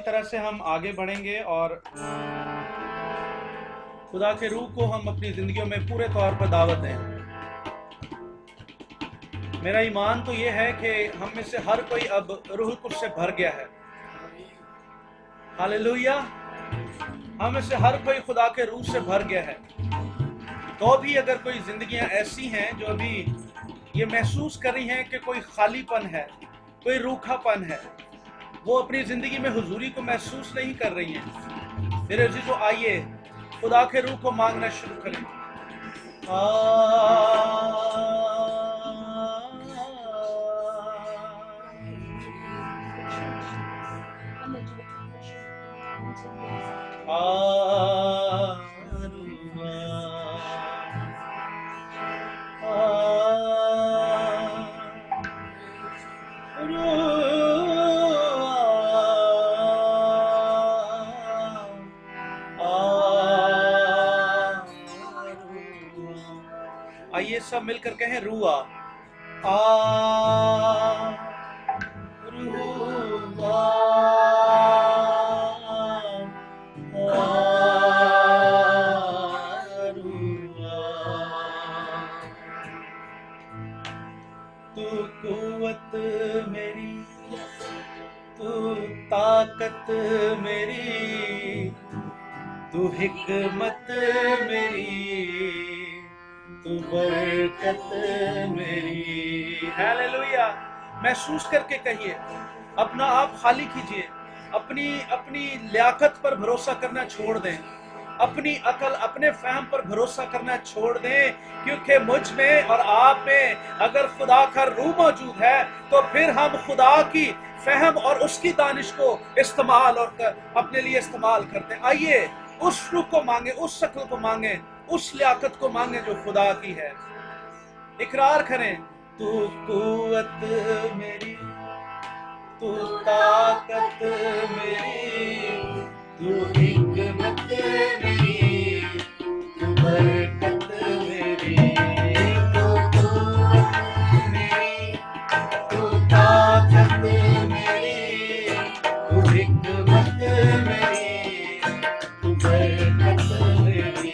तरह से हम आगे बढ़ेंगे और खुदा के रूह को हम अपनी जिंदगियों में पूरे तौर पर दावत दें। मेरा ईमान तो ये है कि हम में से हर कोई अब रूह कुद्स से भर गया है। हालेलुया। हम में से हर कोई खुदा के रूह से भर गया है। तो भी अगर कोई जिंदगियां ऐसी हैं जो अभी ये महसूस कर रही हैं कि कोई खालीपन है, कोई रूखापन है, वो अपनी जिंदगी में हुजूरी को महसूस नहीं कर रही हैं, मेरे अजीजों, आइए खुदा के रूह को मांगना शुरू करें। आइए सब मिलकर कहें, रूआ तू कुव्वत मेरी, तू ताकत मेरी, तू हिकमत मेरी, तू बरकत मेरी। हालेलुया। महसूस करके कहिए, अपना आप खाली कीजिए, अपनी लियाकत पर भरोसा करना छोड़ दें, अपनी अकल, अपने फहम पर भरोसा करना छोड़ दें, क्योंकि मुझ में और आप में अगर खुदा का रूह मौजूद है तो फिर हम खुदा की फहम और उसकी दानिश को इस्तेमाल और अपने लिए इस्तेमाल करते हैं। आइए उस रूह को मांगे, उस शक्ल को मांगे, उस लियाकत को मांगे जो खुदा की है। इकरार करें, तू कुव्वत मेरी, तू ताकत मेरी, तू हिकमत मेरी, तू बरकत मेरी, तू कुव्वत मेरी, तू ताकत मेरी, तू हिकमत मेरी, तू बरकत मेरी।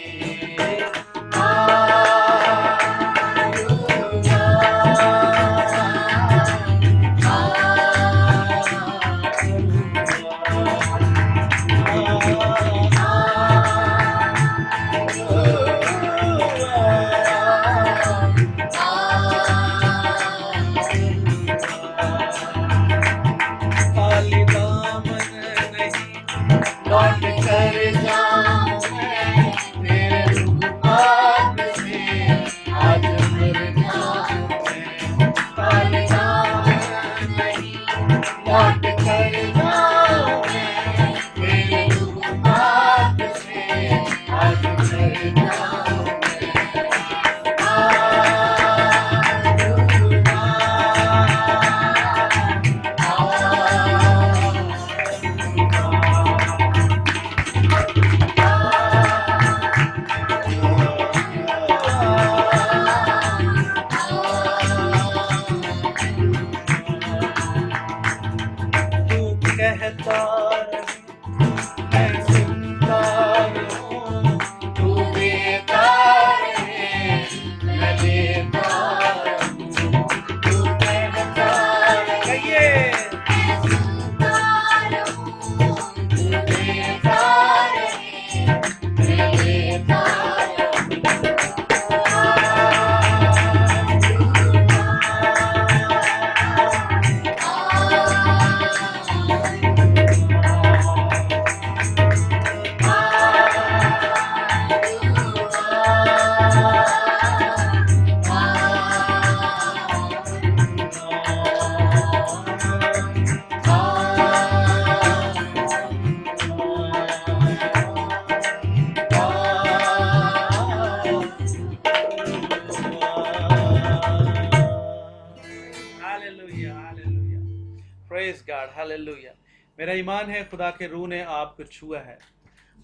हालेलुया। मेरा ईमान है खुदा के रूह ने आपको छुआ है,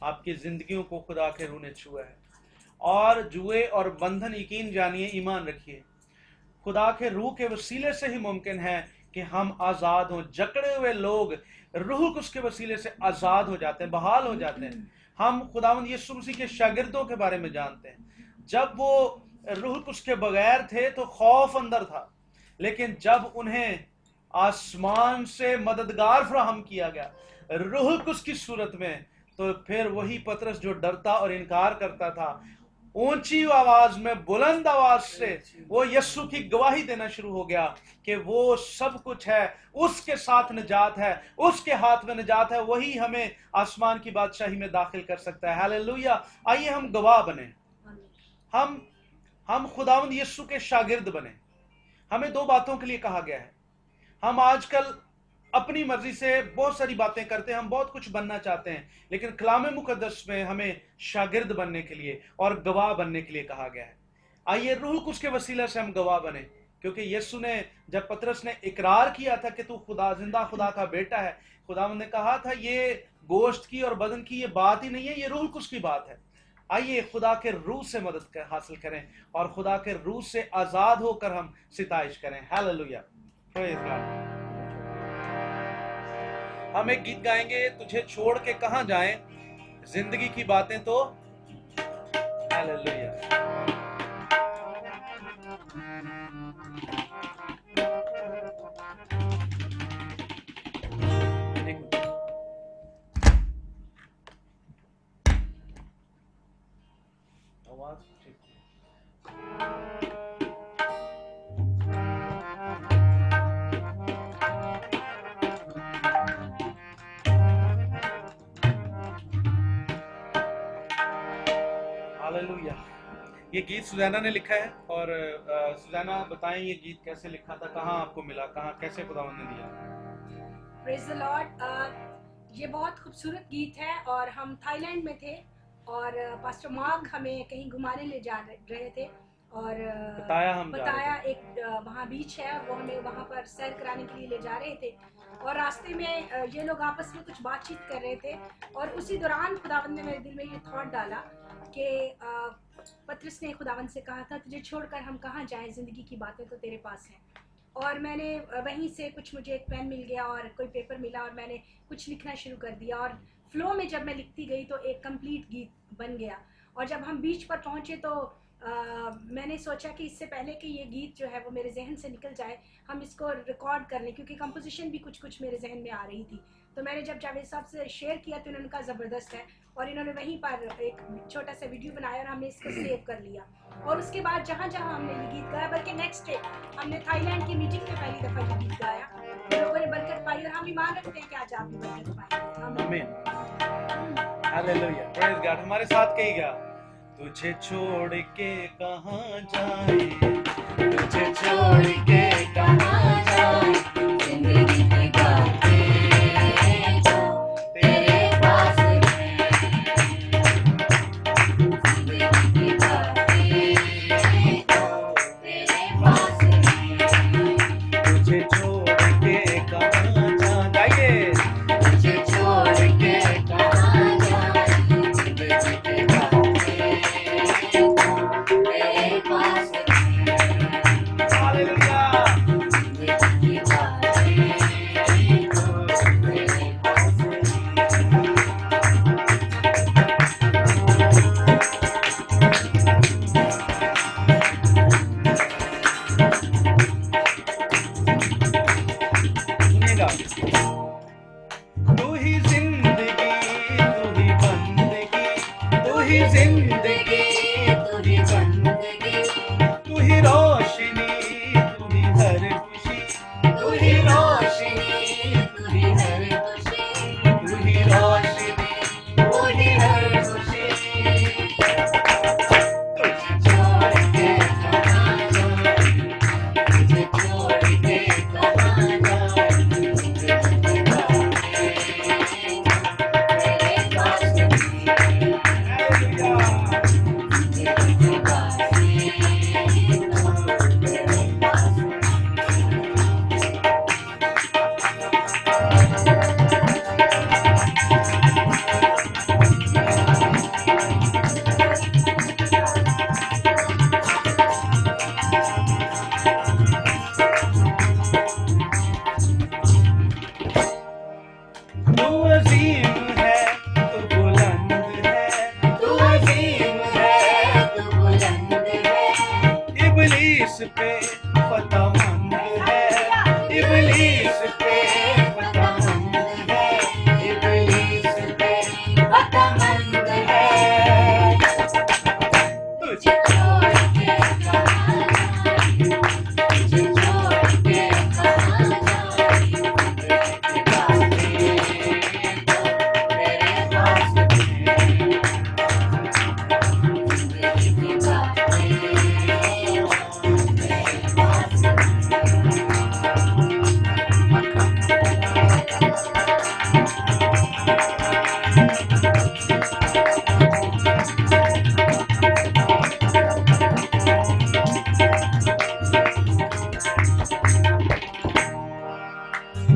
आपकी जिंदगियों को खुदा के रूह ने छुआ है। और जुए और बंधन यकीन जानिए, ईमान रखिए, खुदा के रूह के वसीले से ही मुमकिन है कि हम आज़ाद हों। जकड़े हुए लोग रूह कुछ के वसीले से आजाद हो जाते हैं, बहाल हो जाते हैं। हम खुदावंद यीशु मसीह के शागिर्दों के बारे में जानते हैं। जब वो रूह कुछ के बगैर थे तो खौफ अंदर था, लेकिन जब उन्हें आसमान से मददगार फराहम किया गया रूह कुछ की सूरत में, तो फिर वही पतरस जो डरता और इनकार करता था, ऊंची आवाज में, बुलंद आवाज से वो यीशु की गवाही देना शुरू हो गया कि वो सब कुछ है, उसके साथ निजात है, उसके हाथ में निजात है, वही हमें आसमान की बादशाही में दाखिल कर सकता है। हालेलुया। आइए हम गवाह बने, हम खुदावंद यीशु के शागिर्द बने। हमें दो बातों के लिए कहा गया है। हम आजकल अपनी मर्जी से बहुत सारी बातें करते हैं, हम बहुत कुछ बनना चाहते हैं, लेकिन कलाम मुकद्दस में हमें शागिर्द बनने के लिए और गवाह बनने के लिए कहा गया है। आइए रूह कुछ के वसीले से हम गवाह बने, क्योंकि यीशु ने, जब पतरस ने इकरार किया था कि तू खुदा, जिंदा खुदा का बेटा है, खुदावंद ने कहा था ये गोश्त की और बदन की ये बात ही नहीं है, ये रूह कुछ की बात है। आइए खुदा के रूह से मदद हासिल करें और खुदा के रूह से आजाद होकर हम सिताइश करें। Hallelujah, praise God. हम एक गीत गाएंगे, तुझे छोड़ के कहां जाएं, जिंदगी की बातें तो। हालेलुया। आवाज ठीक हालेलुया। ये गीत सुजैना ने लिखा है, और सुजैना बताएं ये गीत कैसे लिखा था, कहाँ आपको मिला, कहाँ कैसे खुदावंद ने दिया? Praise the Lord. ये बहुत खूबसूरत गीत है, और हम थाईलैंड में थे और पास्टर मार्क हमें कहीं घुमाने ले जा रहे थे, और बताया एक वहाँ बीच है, वो हमें वहाँ पर सैर कराने के लिए ले जा रहे थे, और रास्ते में ये लोग आपस में कुछ बातचीत कर रहे थे, और उसी दौरान खुदावंद ने मेरे दिल में ये थॉट डाला कि पतरस ने खुदावंद से कहा था तुझे छोड़कर हम कहाँ जाएं, जिंदगी की बातें तो तेरे पास हैं। और मैंने वहीं से कुछ, मुझे एक पेन मिल गया और कोई पेपर मिला, और मैंने कुछ लिखना शुरू कर दिया, और फ्लो में जब मैं लिखती गई तो एक कंप्लीट गीत बन गया। और जब हम बीच पर पहुंचे तो मैंने सोचा कि इससे पहले कि ये गीत जो है वो मेरे जहन से निकल जाए, हम इसको रिकॉर्ड कर लें, क्योंकि कंपोजिशन भी कुछ कुछ मेरे जहन में आ रही थी। तो मैंने जब जावेद साहब से शेयर किया तो इन्होंने कहा ज़बरदस्त है, और इन्होंने वहीं पर एक छोटा सा वीडियो बनाया और हमने इसको सेव कर लिया। और उसके बाद जहाँ जहाँ हमने ये गीत गाया, बल्कि नेक्स्ट डे हमने थाईलैंड की मीटिंग में पहली दफ़ा ये गीत गाया, लोगों ने बरकत पाई, और हम ईमान रखते हैं कि आज आप भी बरकत पाएंगे। आमीन, हालेलुया, प्रेज गॉड। हमारे साथ कहिएगा, तुझे छोड़ के कहां जाए, तुझे छोड़ के कहां जाए, जिंदगी की बातें तो तेरे पास हैं, जिंदगी की बातें तो तेरे पास हैं, तुझे छोड़ के कहां जाए, तुझे छोड़ के कहां जाए, जिंदगी की बातें तेरे पास हैं। हालेलुया।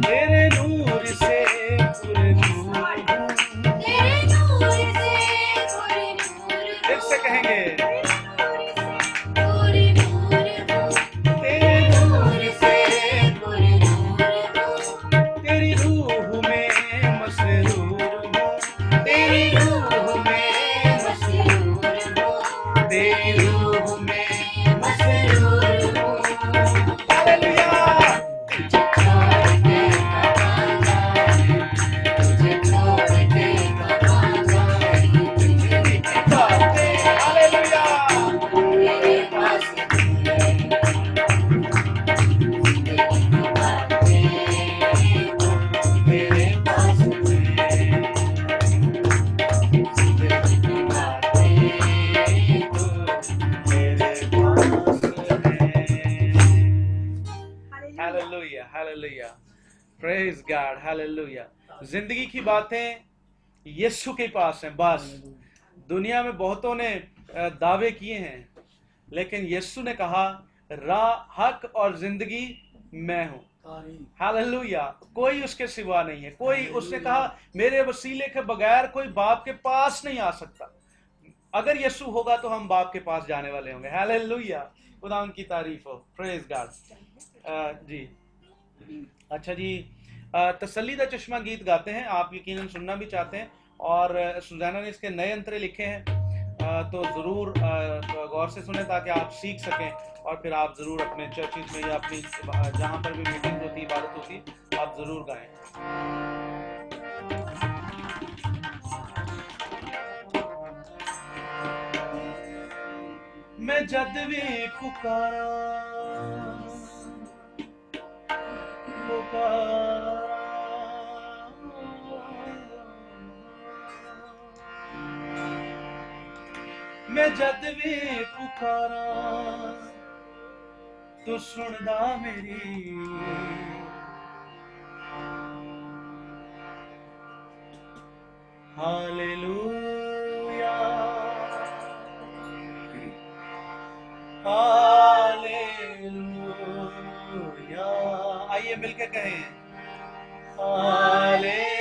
तेरे नूर से पुरनूर हूँ, फिर से कहेंगे तेरे नूर से तेरी रूह में मसरूर हूँ, तेरी रूह में मसरूर हूँ, तेरी रूह में मसरूर हूँ। हालेलुया। हालेलुया, हालेलुया, प्रेज गॉड, हालेलुया। जिंदगी की बातें यीशु के पास हैं। बस दुनिया में बहुतों ने दावे किए हैं, लेकिन यीशु ने कहा राह, हक और जिंदगी मैं हूं। हालेलुया। कोई उसके सिवा नहीं है। कोई, उसने कहा मेरे वसीले के बगैर कोई बाप के पास नहीं आ सकता। अगर यीशु होगा तो हम बाप के पास जाने वाले होंगे। हालेलुया, खुदा उनकी तारीफ हो। Praise God. जी अच्छा जी, तसल्ली दा चश्मा गीत गाते हैं, आप यकीनन सुनना भी चाहते हैं, और सुजाना ने इसके नए अंतरे लिखे हैं, तो ज़रूर गौर से सुने ताकि आप सीख सकें, और फिर आप ज़रूर अपने चर्चिज में या अपनी जहाँ पर भी मीटिंग होती, इबादत होती, आप ज़रूर गाएं। मैं जद भी पुकारा मैं जद भी पुकारा तो सुनदा मेरी, हालेलुया हालेलुया। आइए मिलके कहें हालेलुया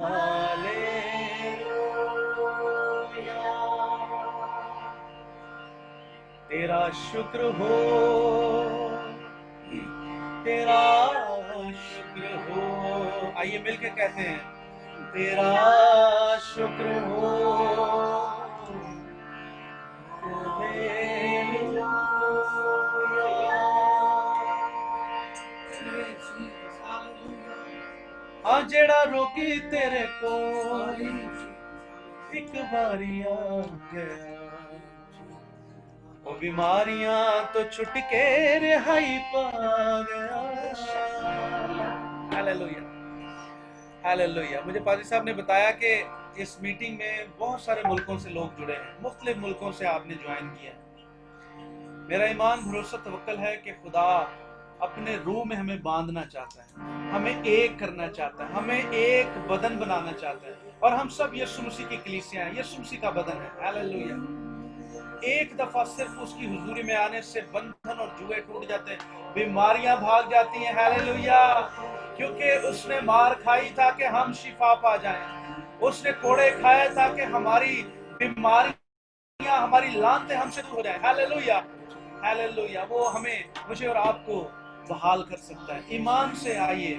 हालेलुया। तेरा शुक्र हो, तेरा शुक्र हो। आइए मिलके कहते हैं तेरा शुक्र हो, हाँ जेड़ा रोगी तेरे को एक बारी आ गया, वो बीमारियां तो छुट के रिहाई पा गया। Hallelujah, hallelujah. मुझे पाजी साहब ने बताया कि इस मीटिंग में बहुत सारे मुल्कों से लोग जुड़े हैं, मुख्तलिफ मुल्कों से आपने ज्वाइन किया। मेरा ईमान भरोसा तवक्कल है कि खुदा अपने रूह में हमें बांधना चाहता है, हमें एक करना चाहता है, हमें एक बदन बनाना चाहता है, और हम सब यीशु मसीह की कलीसिया हैं, यीशु मसीह का बदन है। हालेलुया। एक दफा सिर्फ उसकी हुजूरी में आने से बंधन और जुए टूट जाते हैं, बीमारियां भाग जाती हैं। हालेलुया। क्योंकि उसने मार खाई ताकि हम शिफा पा जाएं, उसने कोड़े खाए ताकि हमारी बीमारियां, हमारी लानतें हमसे दूर हो जाएं। Hallelujah, hallelujah. वो हमें, मुझे और आपको बहाल कर सकता है। ईमान से आइए,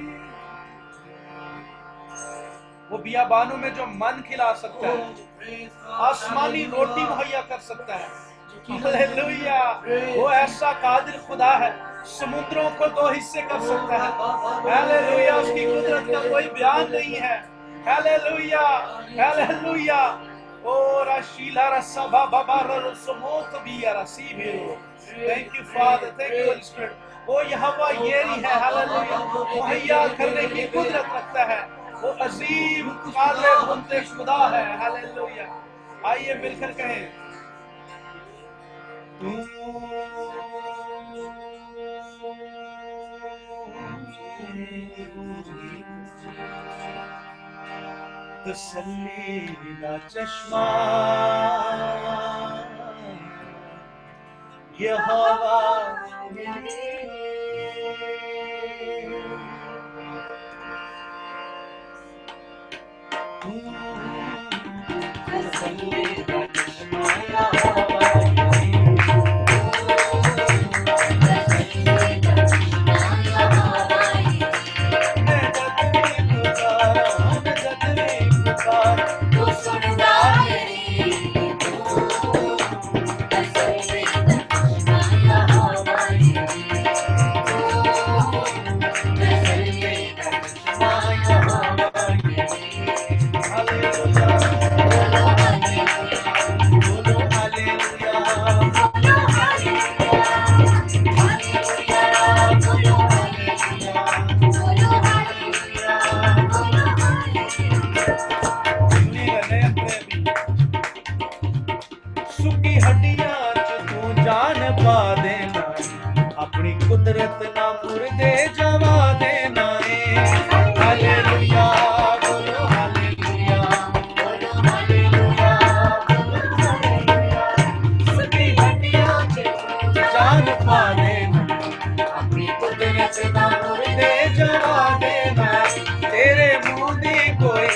वो बियाबानों में जो मन खिला सकता है, आसमानी रोटी मुहैया कर सकता है। हालेलुया। वो ऐसा कादिर खुदा है, समुद्रों को दो हिस्से कर सकता है। हालेलुया। उसकी कुदरत का कोई बयान नहीं है। Hallelujah, hallelujah. ओ राशीला रसबा बाबा रसमोत बिया रसीबिरो। Thank you father, thank you holy spirit. वो यहोवा येरी है। हालेलुया। मुहैया करने की कुदरत रखता है, वो अजीम कादिर मुंते खुदा है। हालेलुया। आइए मिलकर कहें तू तसल्ली दा चश्मा यहोवा तसल्ली दा चश्मा कुदरत ना मुर्दे जवा देना है हालेलुया बोलो हालेलुया बोलो हालेलुया बोलो हालेलुया सभी हड्डियां से जान पा देना अपनी कुदरत ना मुर्दे जवा देना तेरे मुंह दी कोई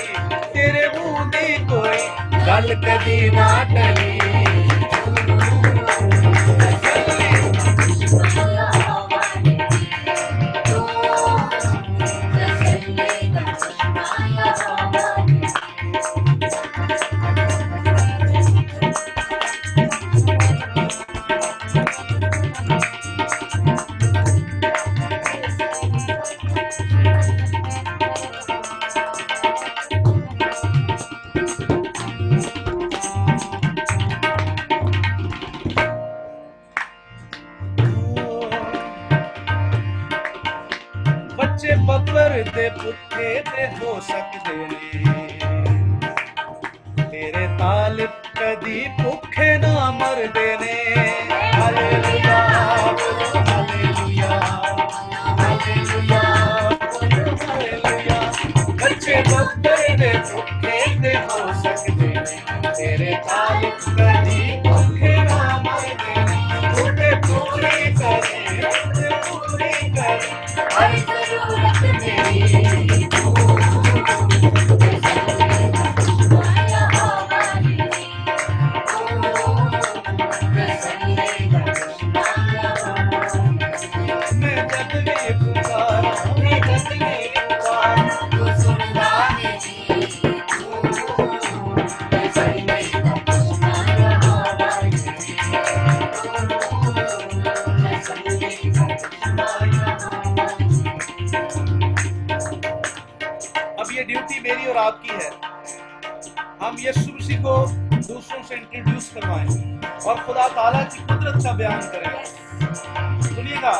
गल कदी ना टली बच्चे बब्बर दे पुट्ठे ते हो सकते ने तेरे तालिब कदी भुखे ना मरदे ने हालेलुया हालेलुया हालेलुया हालेलुया बच्चे बब्बर दे पुट्ठे ते हो सकते ने तेरे तालिब कदी भुखे ना मरदे ने भूखे पूरी करे हर जरूरत मेरी मैं जब भी पुकारा तू सुनता मेरी अब ये ड्यूटी मेरी और आपकी है हम यीशु मसीह को दूसरों से इंट्रोड्यूस करवाएं और खुदा ताला की कुदरत का बयान करें सुनिएगा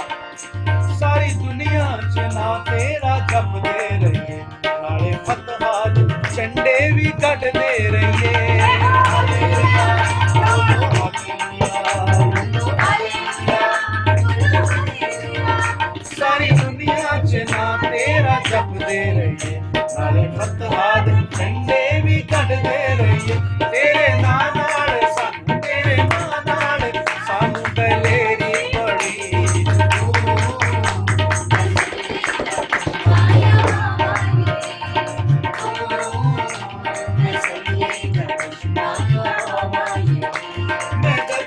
सारी दुनिया जना तेरा जप दे रही है नाले फतहाद झंडे भी कट दे रही है सारी दुनिया जना तेरा जप दे रही है नाले फतहाद झंडे भी कट दे रही है तेरे नाल सानू दलेरी बड़ी मैं जब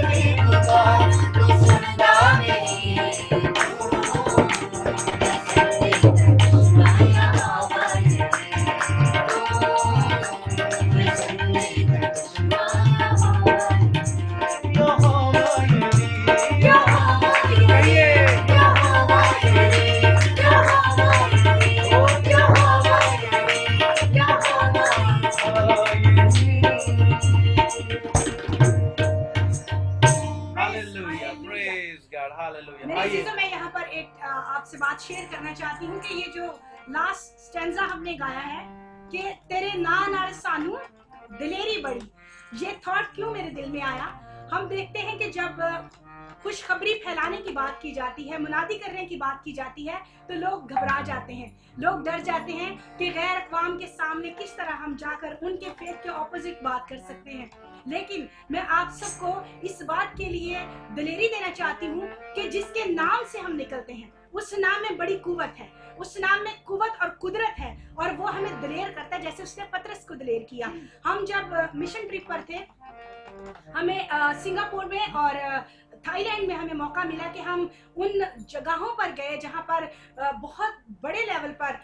भी पुकारा तू सुनता मेरी मैं यहाँ पर एक आपसे बात शेयर करना चाहती हूँ कि ये जो लास्ट स्टैंजा हमने गाया है कि तेरे नाल सानू दिलेरी बड़ी, ये थॉट क्यों मेरे दिल में आया। हम देखते हैं कि जब खुशखबरी फैलाने की बात की जाती है, मुनादी करने की बात की जाती है, तो लोग घबरा जाते हैं, लोग डर जाते हैं कि गैर अक़वाम के सामने किस तरह हम जाकर उनके फेथ के ऑपोजिट बात कर सकते हैं। लेकिन मैं आप सबको इस बात के लिए दिलेरी देना चाहती हूँ कि जिसके नाम से हम निकलते हैं उस नाम में बड़ी कुव्वत है, उस नाम में कुव्वत और कुदरत है, और वो हमें दिलेर करता है जैसे उसने पतरस को दिलेर किया। हम जब मिशन ट्रिप पर थे, हमें सिंगापुर में और थाईलैंड में हमें मौका मिला कि हम उन जगहों पर गए जहां पर बहुत बड़े लेवल पर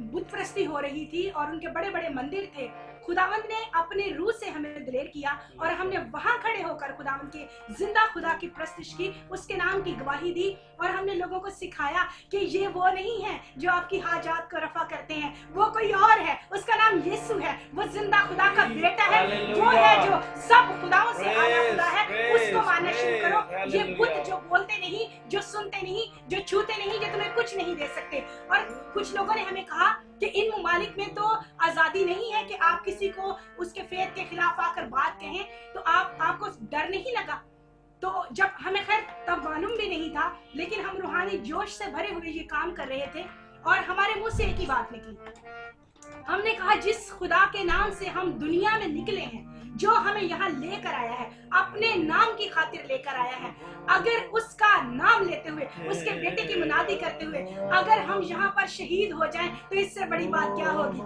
बुत परस्ती हो रही थी और उनके बड़े बड़े मंदिर थे। खुदावंद ने अपने रूह से हमें दिलेर किया और हमने वहां खड़े होकर खुदावंद के जिंदा खुदा की प्रस्तुति की, उसके नाम की गवाही दी, और हमने लोगों को सिखाया कि ये वो नहीं है जो आपकी हाजात को रफा करते हैं, वो कोई और है, उसका नाम यीशु है, वो जिंदा खुदा का बेटा है, वो है जो सब खुदाओं से आला खुदा है, उसको मानना शुरू करो। ये बुत जो बोलते नहीं, जो सुनते नहीं, जो छूते नहीं, जो तुम्हें कुछ नहीं दे सकते। और कुछ लोगों ने हमें कहा कि इन ममालिक में तो आजादी नहीं है कि आप किसी को उसके फेथ के खिलाफ आकर बात कहें, तो आपको डर नहीं लगा? तो जब हमें खैर तब मालूम भी नहीं था, लेकिन हम रूहानी जोश से भरे हुए ये काम कर रहे थे और हमारे मुंह से एक ही बात निकली। हमने कहा जिस खुदा के नाम से हम दुनिया में निकले हैं, जो हमें यहाँ लेकर आया है, अपने नाम की खातिर लेकर आया है, अगर उसका नाम लेते हुए, उसके बेटे की मुनादी करते हुए अगर हम यहाँ पर शहीद हो जाएं, तो इससे बड़ी बात क्या होगी?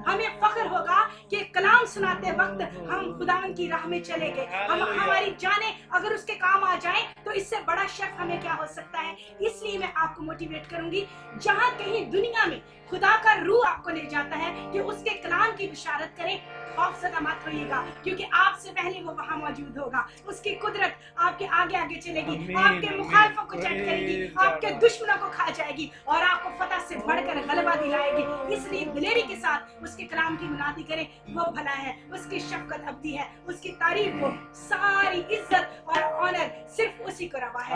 हमें फख्र होगा कि कलाम सुनाते वक्त हम खुदावन की राह में चले गए, हमारी जाने अगर उसके काम आ जाए, तो इससे बड़ा शक हमें क्या हो सकता है। इसलिए मैं आपको मोटिवेट करूंगी, जहां कहीं दुनिया में खुदा का रूह आपको ले जाता है कि उसके कलाम की बिशारत करें, खौफज़दा मत होइएगा, क्योंकि आपसे पहले वो वहां मौजूद होगा। उसकी कुदरत आपके आगे आगे चलेगी, आपके मुखालिफों को चट करेगी, आपके दुश्मनों को खा जाएगी और आपको फतह से बढ़कर गलबा दिलाएगी। इसलिए दिलेरी के साथ उसके कलाम की मुनादी करें, वो भला है, उसकी शफकत अब्दी है, उसकी तारीफ हो, सारी इज्जत और ऑनर सिर्फ उसी को रवा है।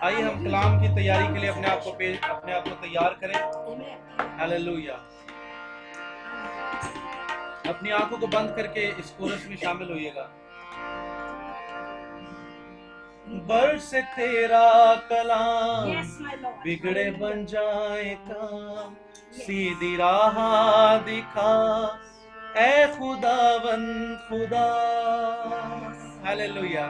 आइए हम कलाम की तैयारी के लिए अपने आप को तैयार करें। हालेलुया। अपनी आंखों को बंद करके इस कोरस में शामिल होइएगा। बरसे तेरा कलाम, बिगड़े बन जाए काम, सीधी राह दिखा ए खुदावंद खुदा। हालेलुया।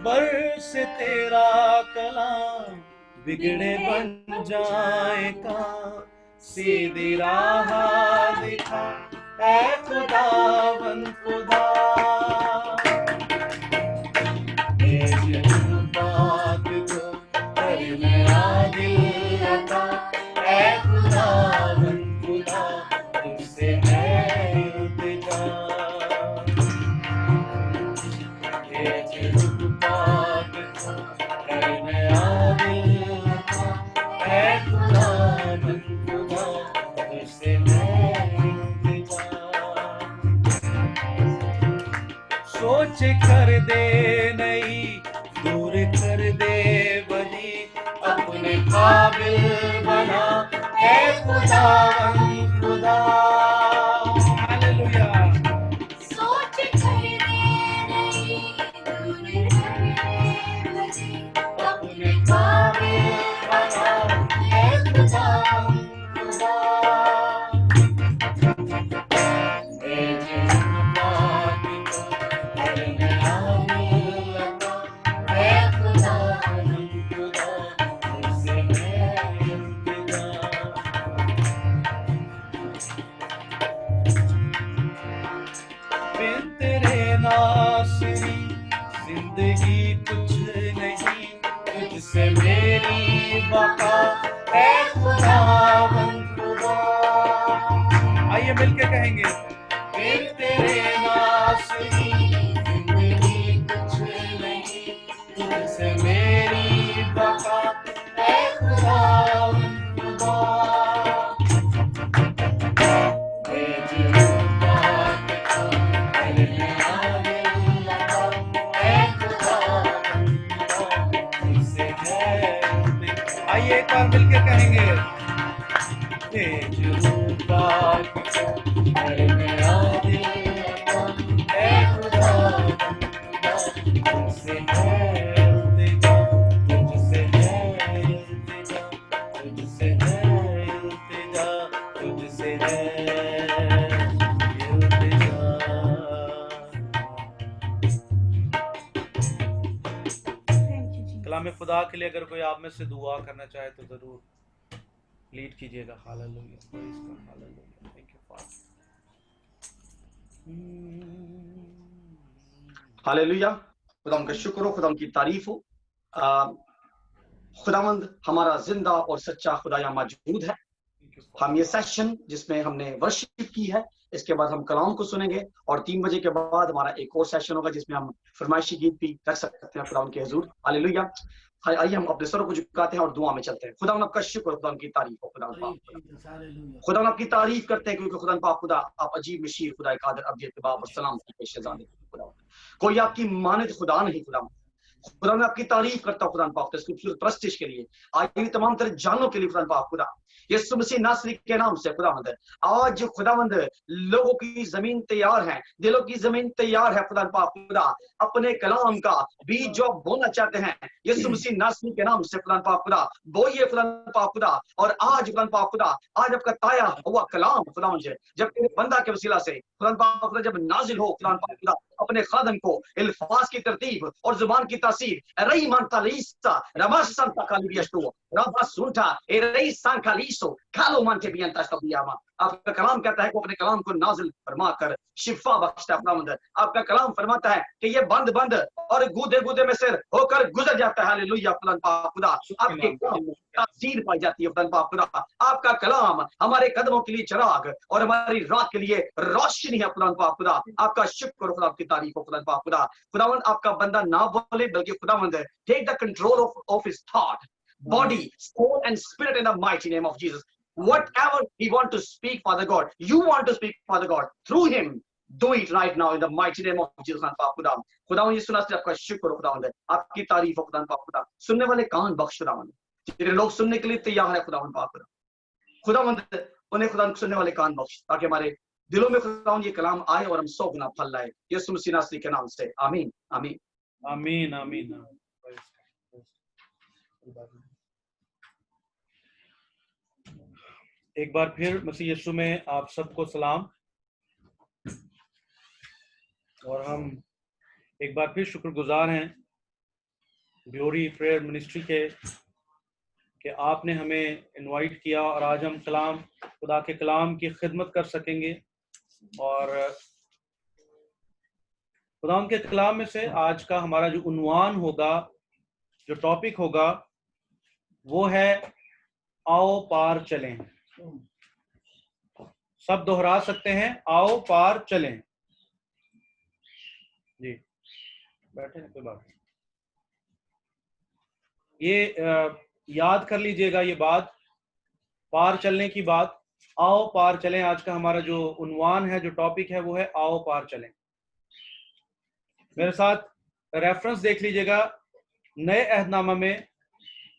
बरसे तेरा कलाम, बिगड़े बन जाए काम, सीधी राह दिखा ऐ खुदावंद खुदा। बात को कर मेरा दिल अता, ऐ खुदावंद खुदा, तुझसे है इल्तिजा। बात को कर मेरा दिल अता, ऐ खुदावंद खुदा, तुझसे सोच कर दे नहीं, दूर कर दे वही, अपने काबिल बना ऐ खुदावंद खुदा। हालेलुया। सोच कर दे नहीं, दूर कर दे वही, अपने काबिल बना ऐ खुदावंद खुदा। जिंदगी कुछ नहीं, तुझसे मेरी बका ऐ खुदावंद खुदा। आइए मिलके कहेंगे, फिर तेरे नासरी, जिंदगी कुछ नहीं, तुझसे मेरी बका ऐ खुदावंद खुदा। आइए एक बार मिलके कहेंगे, ऐ खुदा, खुदा के लिए अगर कोई आप में से दुआ करना चाहे तो जरूर लीड कीजिएगा। हालेलुया, प्रेज़ गॉड, हालेलुया, थैंक यू फादर। हालेलुया, खुदा उनका शुक्र हो, खुदा उनकी तारीफ हो। खुदावंद हमारा जिंदा और सच्चा खुदा यहाँ मौजूद है। हम ये सेशन जिसमें हमने वर्शिप की है, इसके बाद हम कलाम को सुनेंगे और 3 बजे के बाद हमारा एक और सेशन होगा जिसमें हम फरमाइशी गीत भी रख सकते हैं खुदा उनके हुजूर। हालेलुया। आइए हम अपने सरों को झुकाते हैं और दुआ में चलते हैं। खुदा आपका शुक्र, खुदा उनकी तारीफ हो। खुदा आपकी तारीफ करते हैं क्योंकि खुदा पाक खुदा आप अजीब मशीर खुदा कादिर अब्दियत बाप और सलाम की पेशेजादे खुदा, कोई आपकी मानद खुदा नहीं। खुदा मैं आपकी तारीफ करता हूँ खुदा पाक इसकी खूबसूरत प्रस्तिश के लिए, आज तमाम तरह जानों के लिए खुदा पाक खुदा यीशु मसीह नासरी के नाम से खुदावंद आज खुदावंद लोगों की जमीन तैयार है, दिलों की जमीन तैयार है खुदा पाक खुदा अपने कलाम का बीज जो बोना चाहते हैं यीशु मसीह नासरी के नाम से खुदा पाक खुदा बोइए खुदा पाक खुदा। और आज खुदा पाक खुदा आज आपका ताया हुआ कलाम खुदा जब तेरे बंदा के वसीला से खुदा पाक खुदा जब नाजिल हो खुदा पाक खुदा अपने खादम को अल्फाज की तरतीब और जुबान की तासीर रई मानता लीसा रमासन तकालिबियस्तो रबा सुनता ए रई सांकालिसो कालो मानते बियंता तबियामा। आपका कलाम कहता है कि अपने कलाम को नाजिल फरमाकर शिफा बख्शता है। आपका कलाम फरमाता है कि ये बंद बंद और गूदे गूदे में से होकर गुजर जाता है। हालेलुया खुदा आपके कलाम में तासीर पाई जाती है खुदा। आपका कलाम हमारे कदमों के लिए चिराग और हमारी रात के लिए रोशनी है खुदा। आपका शुक्र खुदा, आपकी तारीफ हो खुदा। खुदावंद आपका बंदा ना बोले बल्कि खुदावंद take the control of his thought, body, soul and spirit in the mighty name of Jesus. Whatever he want to speak, Father God, you want to speak, Father God, through him. Do it right now in the mighty name of Jesus. खुदावंद यीशु नासरी आपका शुक्र हो खुदावंद, आपकी तारीफ हो खुदा। सुनने वाले कान बख्श खुदावंद, जितने लोग सुनने के लिए तैयार है खुदावंद उन्हें खुदा सुनने वाले कान बख्श ताकि हमारे दिलों में खुदावंद ये कलाम आए और हम 100 गुना फल लाए यीशु मसीह नासरी के नाम से। आमीन आमीन आमीन आमीन। एक बार फिर मसीह यीशु में आप सबको सलाम। और हम एक बार फिर शुक्रगुजार हैं ग्लोरी प्रेयर मिनिस्ट्री के कि आपने हमें इनवाइट किया और आज हम कलाम खुदा के कलाम की खिदमत कर सकेंगे। और खुदा के कलाम में से आज का हमारा जो उन्वान होगा, जो टॉपिक होगा, वो है आओ पार चलें। सब दोहरा सकते हैं, आओ पार चलें। जी बैठे हैं, कोई बात नहीं। ये याद कर लीजिएगा ये बात, पार चलने की बात। आओ पार चलें, आज का हमारा जो उन्वान है, जो टॉपिक है, वो है आओ पार चलें। मेरे साथ रेफरेंस देख लीजिएगा, नए अहदनामा में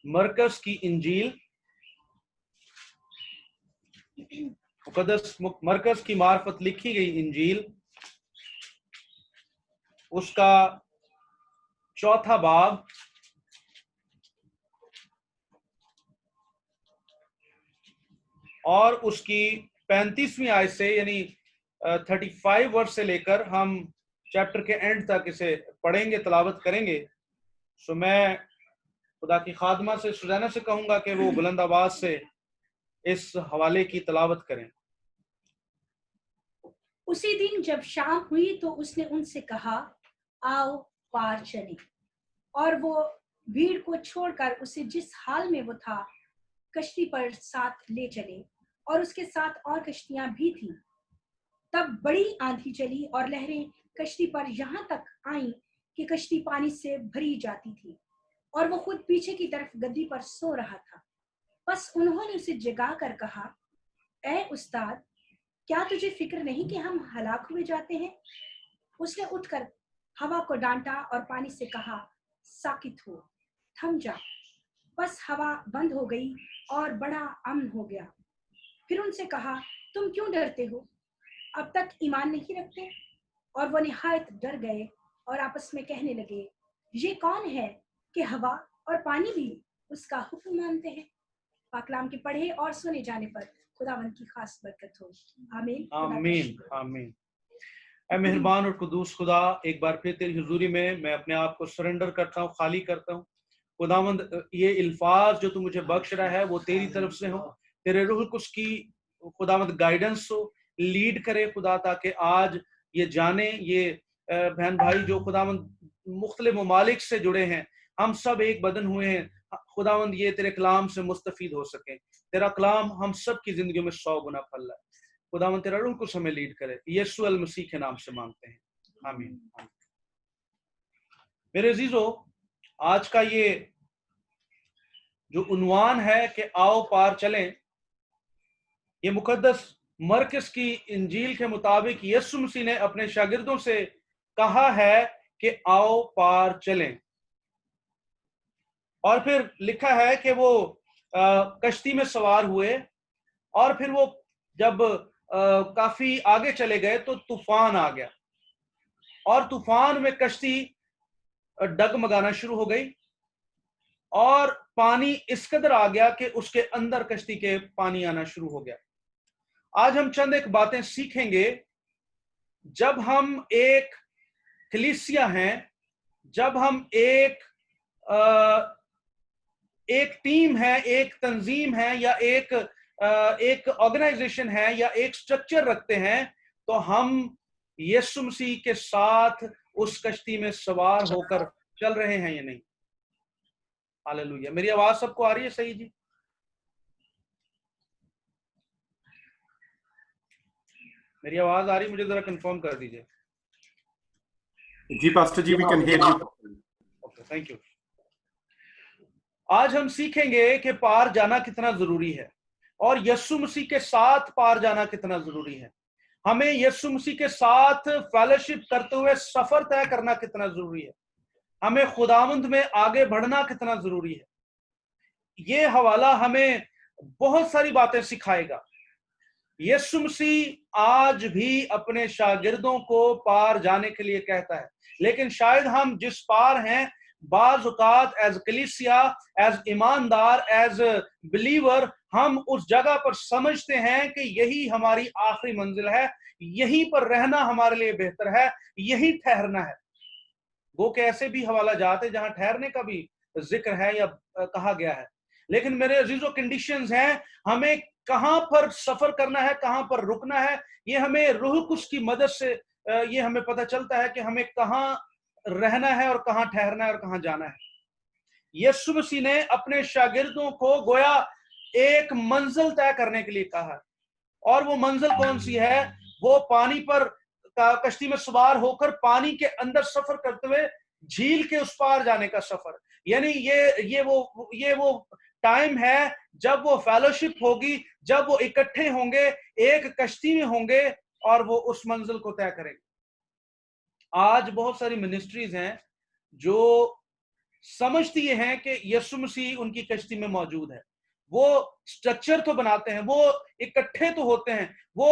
मरकस की इंजील, मुकद्दस मरकस की मार्फत लिखी गई इंजील, उसका 4था बाब और उसकी 35वीं आयत से, यानी 35 वर्ष से लेकर हम चैप्टर के एंड तक इसे पढ़ेंगे, तलावत करेंगे। सो मैं खुदा की खादमा से सुजैना से कहूंगा कि वो बुलंद आवाज से इस हवाले की तलावत करें। उसी दिन जब शाम हुई तो उसने उनसे कहा, आओ पार चलें। और वो भीड़ को छोड़कर उसे जिस हाल में वो था कश्ती पर साथ ले चले, और उसके साथ और कश्तियां भी थीं। तब बड़ी आंधी चली और लहरें कश्ती पर यहाँ तक आईं कि कश्ती पानी से भरी जाती थी, और वो खुद पीछे की तरफ गद्दी पर सो रहा था। बस उन्होंने उसे जगा कर कहा, ऐ उस्ताद, क्या तुझे फिक्र नहीं कि हम हलाक हुए जाते हैं? उसने उठकर हवा को डांटा और पानी से कहा, साकित हो, थम जा। बस हवा बंद हो गई और बड़ा अमन हो गया। फिर उनसे कहा, तुम क्यों डरते हो? अब तक ईमान नहीं रखते? और वो निहायत डर गए और आपस में कहने लगे, ये कौन है कि हवा और पानी भी उसका हुक्म मानते हैं? पाकलाम के पढ़े और सुने जाने पर खुदावंद की खास बरकत हो। आमीन आमीन आमीन। ऐ मेहरबान और कुदूस खुदा, एक बार फिर तेरी हुजूरी में मैं अपने आप को सरेंडर करता हूँ, खाली करता हूँ। खुदावंद ये अल्फाज जो तू मुझे बख्श रहा है वो तेरी तरफ से हो, तेरे रूह कुछ की खुदावंद गाइडेंस हो, लीड करे खुदा, ताकि आज ये जाने, ये बहन भाई जो खुदावंद मुख्तलिफ ममालिक से जुड़े हैं, हम सब एक बदन हुए हैं, खुदावंद ये तेरे कलाम से मुस्तफीद हो सके। तेरा कलाम हम सब की जिंदगी में 100 गुना फल है। खुदावंद तेरा रूह कुछ हमें लीड करे, यीशु अल मसीह के नाम से मांगते हैं, आमीन। मेरे अजीजों, आज का ये जो उन्वान है कि आओ पार चलें, ये मुकद्दस मरकस की इंजील के मुताबिक यीशु मसीह ने अपने शागिर्दों से कहा है कि आओ पार चलें, और फिर लिखा है कि वो कश्ती में सवार हुए, और फिर वो जब काफी आगे चले गए तो तूफान आ गया, और तूफान में कश्ती डगमगाना शुरू हो गई, और पानी इस कदर आ गया कि उसके अंदर कश्ती के पानी आना शुरू हो गया। आज हम चंद एक बातें सीखेंगे। जब हम एक कलीसिया हैं, जब हम एक टीम है, एक तंजीम है, या एक ऑर्गेनाइजेशन है, या एक स्ट्रक्चर रखते हैं, तो हम यीशु मसीह के साथ उस कश्ती में सवार होकर चल रहे हैं या नहीं। हालेलुया। मेरी आवाज सबको आ रही है सही जी? मेरी आवाज आ रही, मुझे जरा कंफर्म कर दीजिए। जी pastor ji, we can hear you. Okay, thank you. आज हम सीखेंगे कि पार जाना कितना जरूरी है, और यीशु मसीह के साथ पार जाना कितना जरूरी है। हमें यीशु मसीह के साथ फेलोशिप करते हुए सफर तय करना कितना जरूरी है। हमें खुदावंद में आगे बढ़ना कितना जरूरी है। ये हवाला हमें बहुत सारी बातें सिखाएगा। यीशु मसीह आज भी अपने शागिर्दों को पार जाने के लिए कहता है, लेकिन शायद हम जिस पार हैं, बाज़ औक़ात एज कलीसिया, एज ईमानदार, एज बिलीवर, हम उस जगह पर समझते हैं कि यही हमारी आखिरी मंजिल है, यहीं पर रहना हमारे लिए बेहतर है, यही ठहरना है। वो के ऐसे भी हवाला जाते जहां ठहरने का भी जिक्र है या कहा गया है, लेकिन मेरे अजीजों कंडीशंस हैं, हमें कहां पर सफर करना है, कहां पर रुकना है, ये हमें रूह कुछ की मदद से ये हमें पता चलता है कि हमें कहां रहना है और कहां ठहरना है और कहां जाना है। यीशु मसीह ने अपने शागिर्दों को गोया एक मंजिल तय करने के लिए कहा, और वो मंजिल कौन सी है? वो पानी पर कश्ती में सवार होकर पानी के अंदर सफर करते हुए झील के उस पार जाने का सफर। यानी ये वो टाइम है जब वो फेलोशिप होगी, जब वो इकट्ठे होंगे, एक कश्ती में होंगे, और वो उस मंजिल को तय करेंगे। आज बहुत सारी मिनिस्ट्रीज हैं जो समझती हैं कि यीशु मसीह उनकी कश्ती में मौजूद है। वो स्ट्रक्चर तो बनाते हैं, वो इकट्ठे तो होते हैं, वो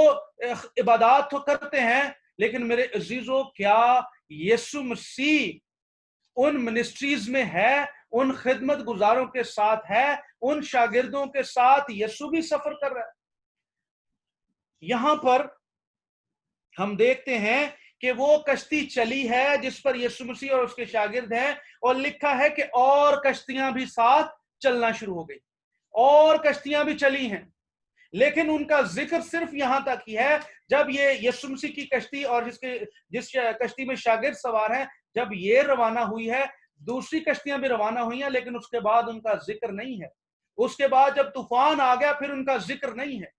इबादत तो करते हैं, लेकिन मेरे अजीजों, क्या यीशु मसीह उन मिनिस्ट्रीज में है, उन खिदमत गुजारों के साथ है, उन शागिर्दों के साथ यीशु भी सफर कर रहा है? यहां पर हम देखते हैं कि वो कश्ती चली है जिस पर यीशु मसीह और उसके शागिर्द हैं, और लिखा है कि और कश्तियां भी साथ चलना शुरू हो गई, और कश्तियां भी चली हैं, लेकिन उनका जिक्र सिर्फ यहां तक ही है जब ये यीशु मसीह की कश्ती और जिस कश्ती में शागिर्द सवार हैं, जब ये रवाना हुई है, दूसरी कश्तियां भी रवाना हुई हैं, लेकिन उसके बाद उनका जिक्र नहीं है। उसके बाद जब तूफान आ गया, फिर उनका जिक्र नहीं है।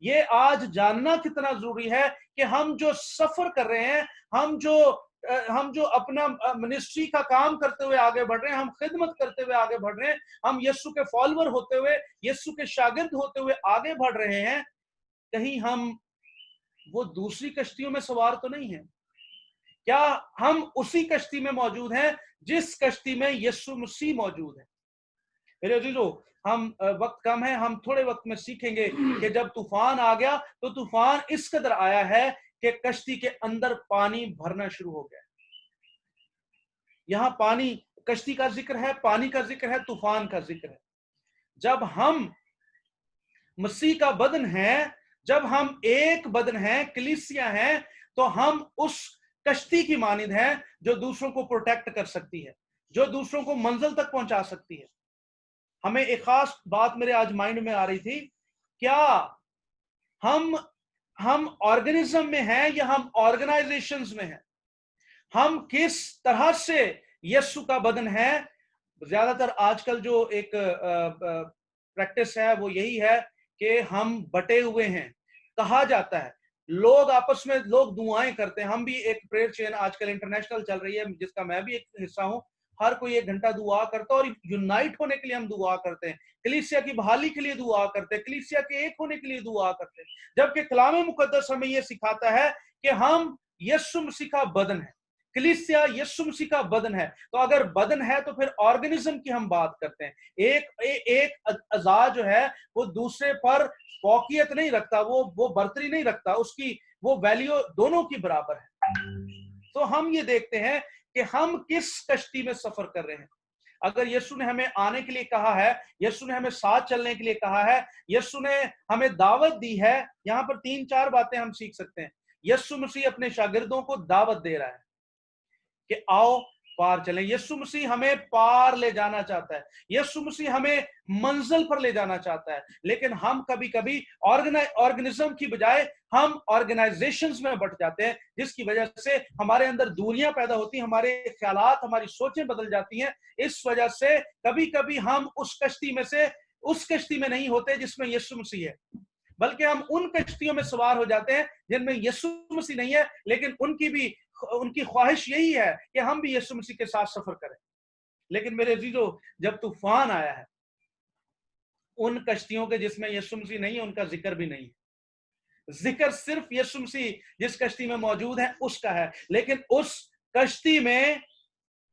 ये आज जानना कितना जरूरी है कि हम जो सफर कर रहे हैं, हम जो अपना मिनिस्ट्री का काम करते हुए आगे बढ़ रहे हैं, हम खिदमत करते हुए आगे बढ़ रहे हैं, हम यीशु के फॉलोअर होते हुए, यीशु के शागिर्द होते हुए आगे बढ़ रहे हैं, कहीं हम वो दूसरी कश्तियों में सवार तो नहीं है? क्या हम उसी कश्ती में मौजूद हैं जिस कश्ती में यीशु मसीह मौजूद है? मेरे अजीजों, हम वक्त कम है, हम थोड़े वक्त में सीखेंगे कि जब तूफान आ गया तो तूफान इस कदर आया है कि कश्ती के अंदर पानी भरना शुरू हो गया। यहां पानी, कश्ती का जिक्र है, पानी का जिक्र है, तूफान का जिक्र है। जब हम मसीह का बदन है, जब हम एक बदन है, कलीसिया है, तो हम उस कश्ती की मानिंद है जो दूसरों को प्रोटेक्ट कर सकती है, जो दूसरों को मंजिल तक पहुंचा सकती है। हमें एक खास बात मेरे आज माइंड में आ रही थी, क्या हम ऑर्गेनिज्म में हैं या हम ऑर्गेनाइजेशंस में हैं? हम किस तरह से यीशु का बदन है? ज्यादातर आजकल जो एक प्रैक्टिस है वो यही है कि हम बटे हुए हैं। कहा जाता है, लोग आपस में लोग दुआएं करते हैं। हम भी एक प्रेयर चेन आजकल इंटरनेशनल चल रही है जिसका मैं भी एक हिस्सा हूं। हर कोई 1 घंटा दुआ करता है और यूनाइट होने के लिए हम दुआ करते हैं, कलीसिया की बहाली के लिए दुआ करते हैं, कलीसिया के एक होने के लिए दुआ करते हैं। जबकि कलाम मुकद्दस हमें यह सिखाता है कि हम यीशु मसीह का बदन है, कलीसिया यीशु मसीह का बदन है। तो अगर बदन है तो फिर ऑर्गेनिज्म की हम बात करते हैं। एक अज़ा जो है वो दूसरे पर फौकियत नहीं रखता, वो बर्तरी नहीं रखता, उसकी वो वैल्यू दोनों की बराबर है। तो हम ये देखते हैं कि हम किस कश्ती में सफर कर रहे हैं। अगर यीशु ने हमें आने के लिए कहा है, यीशु ने हमें साथ चलने के लिए कहा है, यीशु ने हमें दावत दी है, यहां पर 3-4 बातें हम सीख सकते हैं। यीशु मसीह अपने शागिर्दों को दावत दे रहा है कि आओ पार चलें। यीशु मसीह हमें पार ले जाना चाहता है, यीशु मसीह हमें मंजिल पर ले जाना चाहता है। लेकिन हम कभी कभी ऑर्गेनिज्म की बजाय हम ऑर्गेनाइजेशंस में बट जाते हैं, जिसकी वजह से हमारे अंदर दूरियां पैदा होती हैं, हमारे ख्यालात, हमारी सोचें बदल जाती हैं। इस वजह से कभी कभी हम उस कश्ती में नहीं होते जिसमें यीशु मसीह है, बल्कि हम उन कश्तियों में सवार हो जाते हैं जिनमें यीशु मसीह नहीं है। लेकिन उनकी ख्वाहिश यही है कि हम भी यीशु मसीह के साथ सफर करें। लेकिन मेरे अजीजों, जब तूफान आया है, उन कश्तियों के जिसमें यीशु मसीह नहीं है उनका जिक्र भी नहीं है। जिक्र सिर्फ यीशु मसीह जिस कश्ती में मौजूद है उसका है। लेकिन उस कश्ती में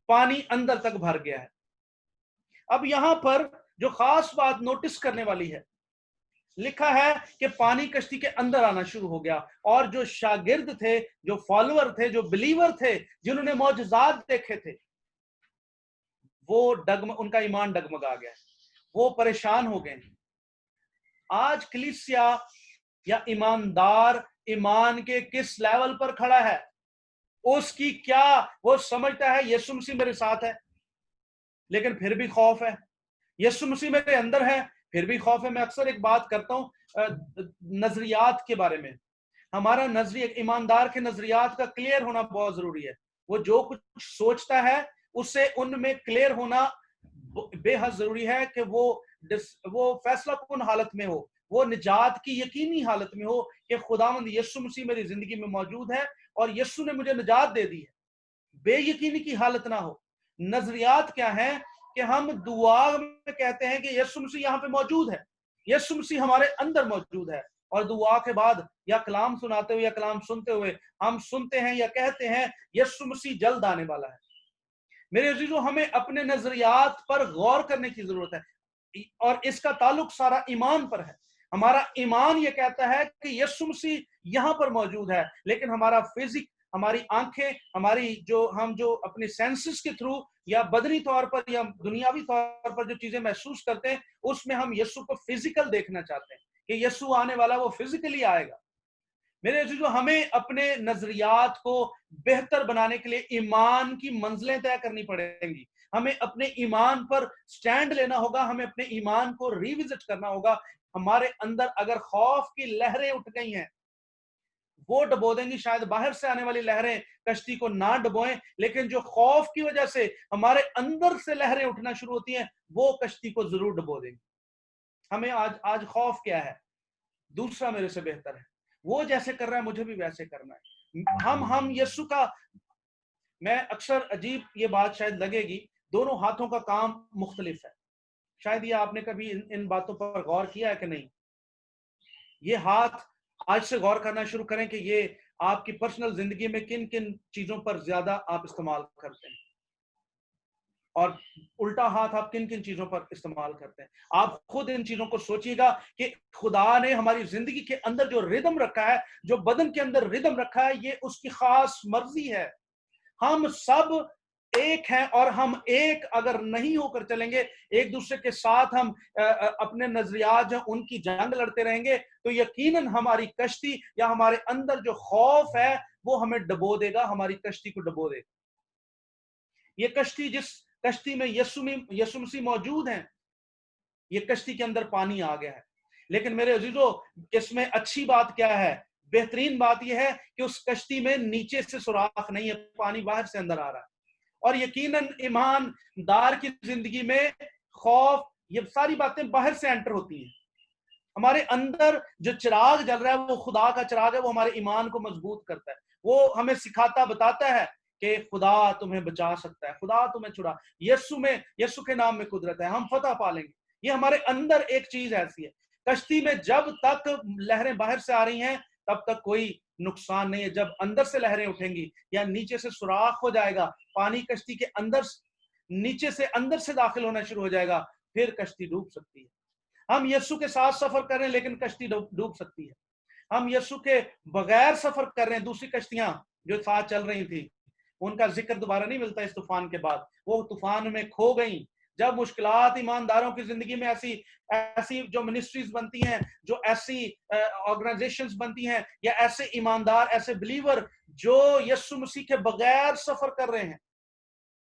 पानी अंदर तक भर गया है। अब यहां पर जो खास बात नोटिस करने वाली है, लिखा है कि पानी कश्ती के अंदर आना शुरू हो गया और जो शागिर्द थे, जो फॉलोअर थे, जो बिलीवर थे, जिन्होंने मौजज़ात देखे थे, वो उनका ईमान डगमगा गया, वो परेशान हो गए। आज कलीसिया या ईमानदार ईमान के किस लेवल पर खड़ा है? उसकी क्या वो समझता है यीशु मसीह मेरे साथ है लेकिन फिर भी खौफ है, यीशु मसीह मेरे अंदर है फिर भी खौफ है। मैं अक्सर एक बात करता हूं नजरियात के बारे में। हमारा नजरिया, ईमानदार के नजरियात का क्लियर होना बहुत जरूरी है। वो जो कुछ सोचता है उससे उनमें क्लियर होना बेहद जरूरी है कि वो फैसला कौन हालत में हो, वो निजात की यकीनी हालत में हो कि खुदावंद यीशु मसीह मेरी जिंदगी में मौजूद है और यीशु ने मुझे निजात दे दी है। बेयकीनी की हालत ना हो। नजरियात क्या है कि हम दुआ में कहते हैं कि यीशु मसीह यहाँ पे मौजूद है, यीशु मसीह हमारे अंदर मौजूद है, और दुआ के बाद या कलाम सुनाते हुए या कलाम सुनते हुए हम सुनते हैं या कहते हैं यीशु मसीह जल्द आने वाला है। मेरे अजीजों, हमें अपने नजरियात पर गौर करने की जरूरत है और इसका ताल्लुक सारा ईमान पर है। हमारा ईमान यह कहता है कि यीशु मसीह यहां पर मौजूद है, लेकिन हमारा फिजिक, हमारी आंखें, हमारी जो अपने सेंसेस के थ्रू या बदनी तौर पर या दुनियावी तौर पर जो चीजें महसूस करते हैं, उसमें हम यीशु को फिजिकल देखना चाहते हैं कि यीशु आने वाला, वो फिजिकली आएगा। मेरे अजीजों, हमें अपने नजरियात को बेहतर बनाने के लिए ईमान की मंजिलें तय करनी पड़ेंगी। हमें अपने ईमान पर स्टैंड लेना होगा, हमें अपने ईमान को रिविजिट करना होगा। हमारे अंदर अगर खौफ की लहरें उठ गई हैं, वो डबो देंगी। शायद बाहर से आने वाली लहरें कश्ती को ना डबोएं, लेकिन जो खौफ की वजह से हमारे अंदर से लहरें उठना शुरू होती हैं, वो कश्ती को जरूर डबो देंगी। हमें आज खौफ क्या है? दूसरा मेरे से बेहतर है, वो जैसे कर रहा है मुझे भी वैसे करना है। हम यीशु का, मैं अक्सर अजीब ये बात शायद लगेगी, दोनों हाथों का काम मुख्तलिफ है। शायद ये आपने कभी इन बातों पर गौर किया है कि नहीं? ये हाथ आज से गौर करना शुरू करें कि ये आपकी पर्सनल जिंदगी में किन किन चीजों पर ज्यादा आप इस्तेमाल करते हैं, और उल्टा हाथ आप किन किन चीजों पर इस्तेमाल करते हैं। आप खुद इन चीजों को सोचिएगा कि खुदा ने हमारी जिंदगी के अंदर जो रिदम रखा है, जो बदन के अंदर रिदम रखा है, ये उसकी खास मर्जी है। हम सब एक हैं और हम एक अगर नहीं होकर चलेंगे, एक दूसरे के साथ हम अपने नजरियात जो उनकी जंग लड़ते रहेंगे, तो यकीनन हमारी कश्ती या हमारे अंदर जो खौफ है वो हमें डबो देगा, हमारी कश्ती को डबो देगा। ये कश्ती जिस कश्ती में यीशु मसीह मौजूद हैं, ये कश्ती के अंदर पानी आ गया है। लेकिन मेरे अजीजों, इसमें अच्छी बात क्या है, बेहतरीन बात यह है कि उस कश्ती में नीचे से सुराख नहीं है, पानी बाहर से अंदर आ रहा है। और यकीनन ईमानदार की जिंदगी में खौफ, ये सारी बातें बाहर से एंटर होती हैं। हमारे अंदर जो चिराग जल रहा है वो खुदा का चिराग है, वो हमारे ईमान को मजबूत करता है, वो हमें सिखाता बताता है कि खुदा तुम्हें बचा सकता है, खुदा तुम्हें छुड़ा, यीशु के नाम में कुदरत है, हम फतह पालेंगे। ये हमारे अंदर एक चीज ऐसी है। कश्ती में जब तक लहरें बाहर से आ रही हैं तब तक कोई नुकसान नहीं है। जब अंदर से लहरें उठेंगी या नीचे से सुराख हो जाएगा, पानी कश्ती के अंदर नीचे से अंदर से दाखिल होना शुरू हो जाएगा, फिर कश्ती डूब सकती है। हम यीशु के साथ सफर कर रहे हैं लेकिन कश्ती डूब सकती है। हम यीशु के बगैर सफर कर रहे हैं, दूसरी कश्तियां जो साथ चल रही थी उनका जिक्र दोबारा नहीं मिलता इस तूफान के बाद, वो तूफान में खो गई। जब मुश्किलात ईमानदारों की जिंदगी में ऐसी जो मिनिस्ट्रीज बनती हैं, जो ऐसी ऑर्गेनाइजेशंस बनती हैं, या ऐसे ईमानदार, ऐसे बिलीवर जो यीशु मसीह के बगैर सफर कर रहे हैं,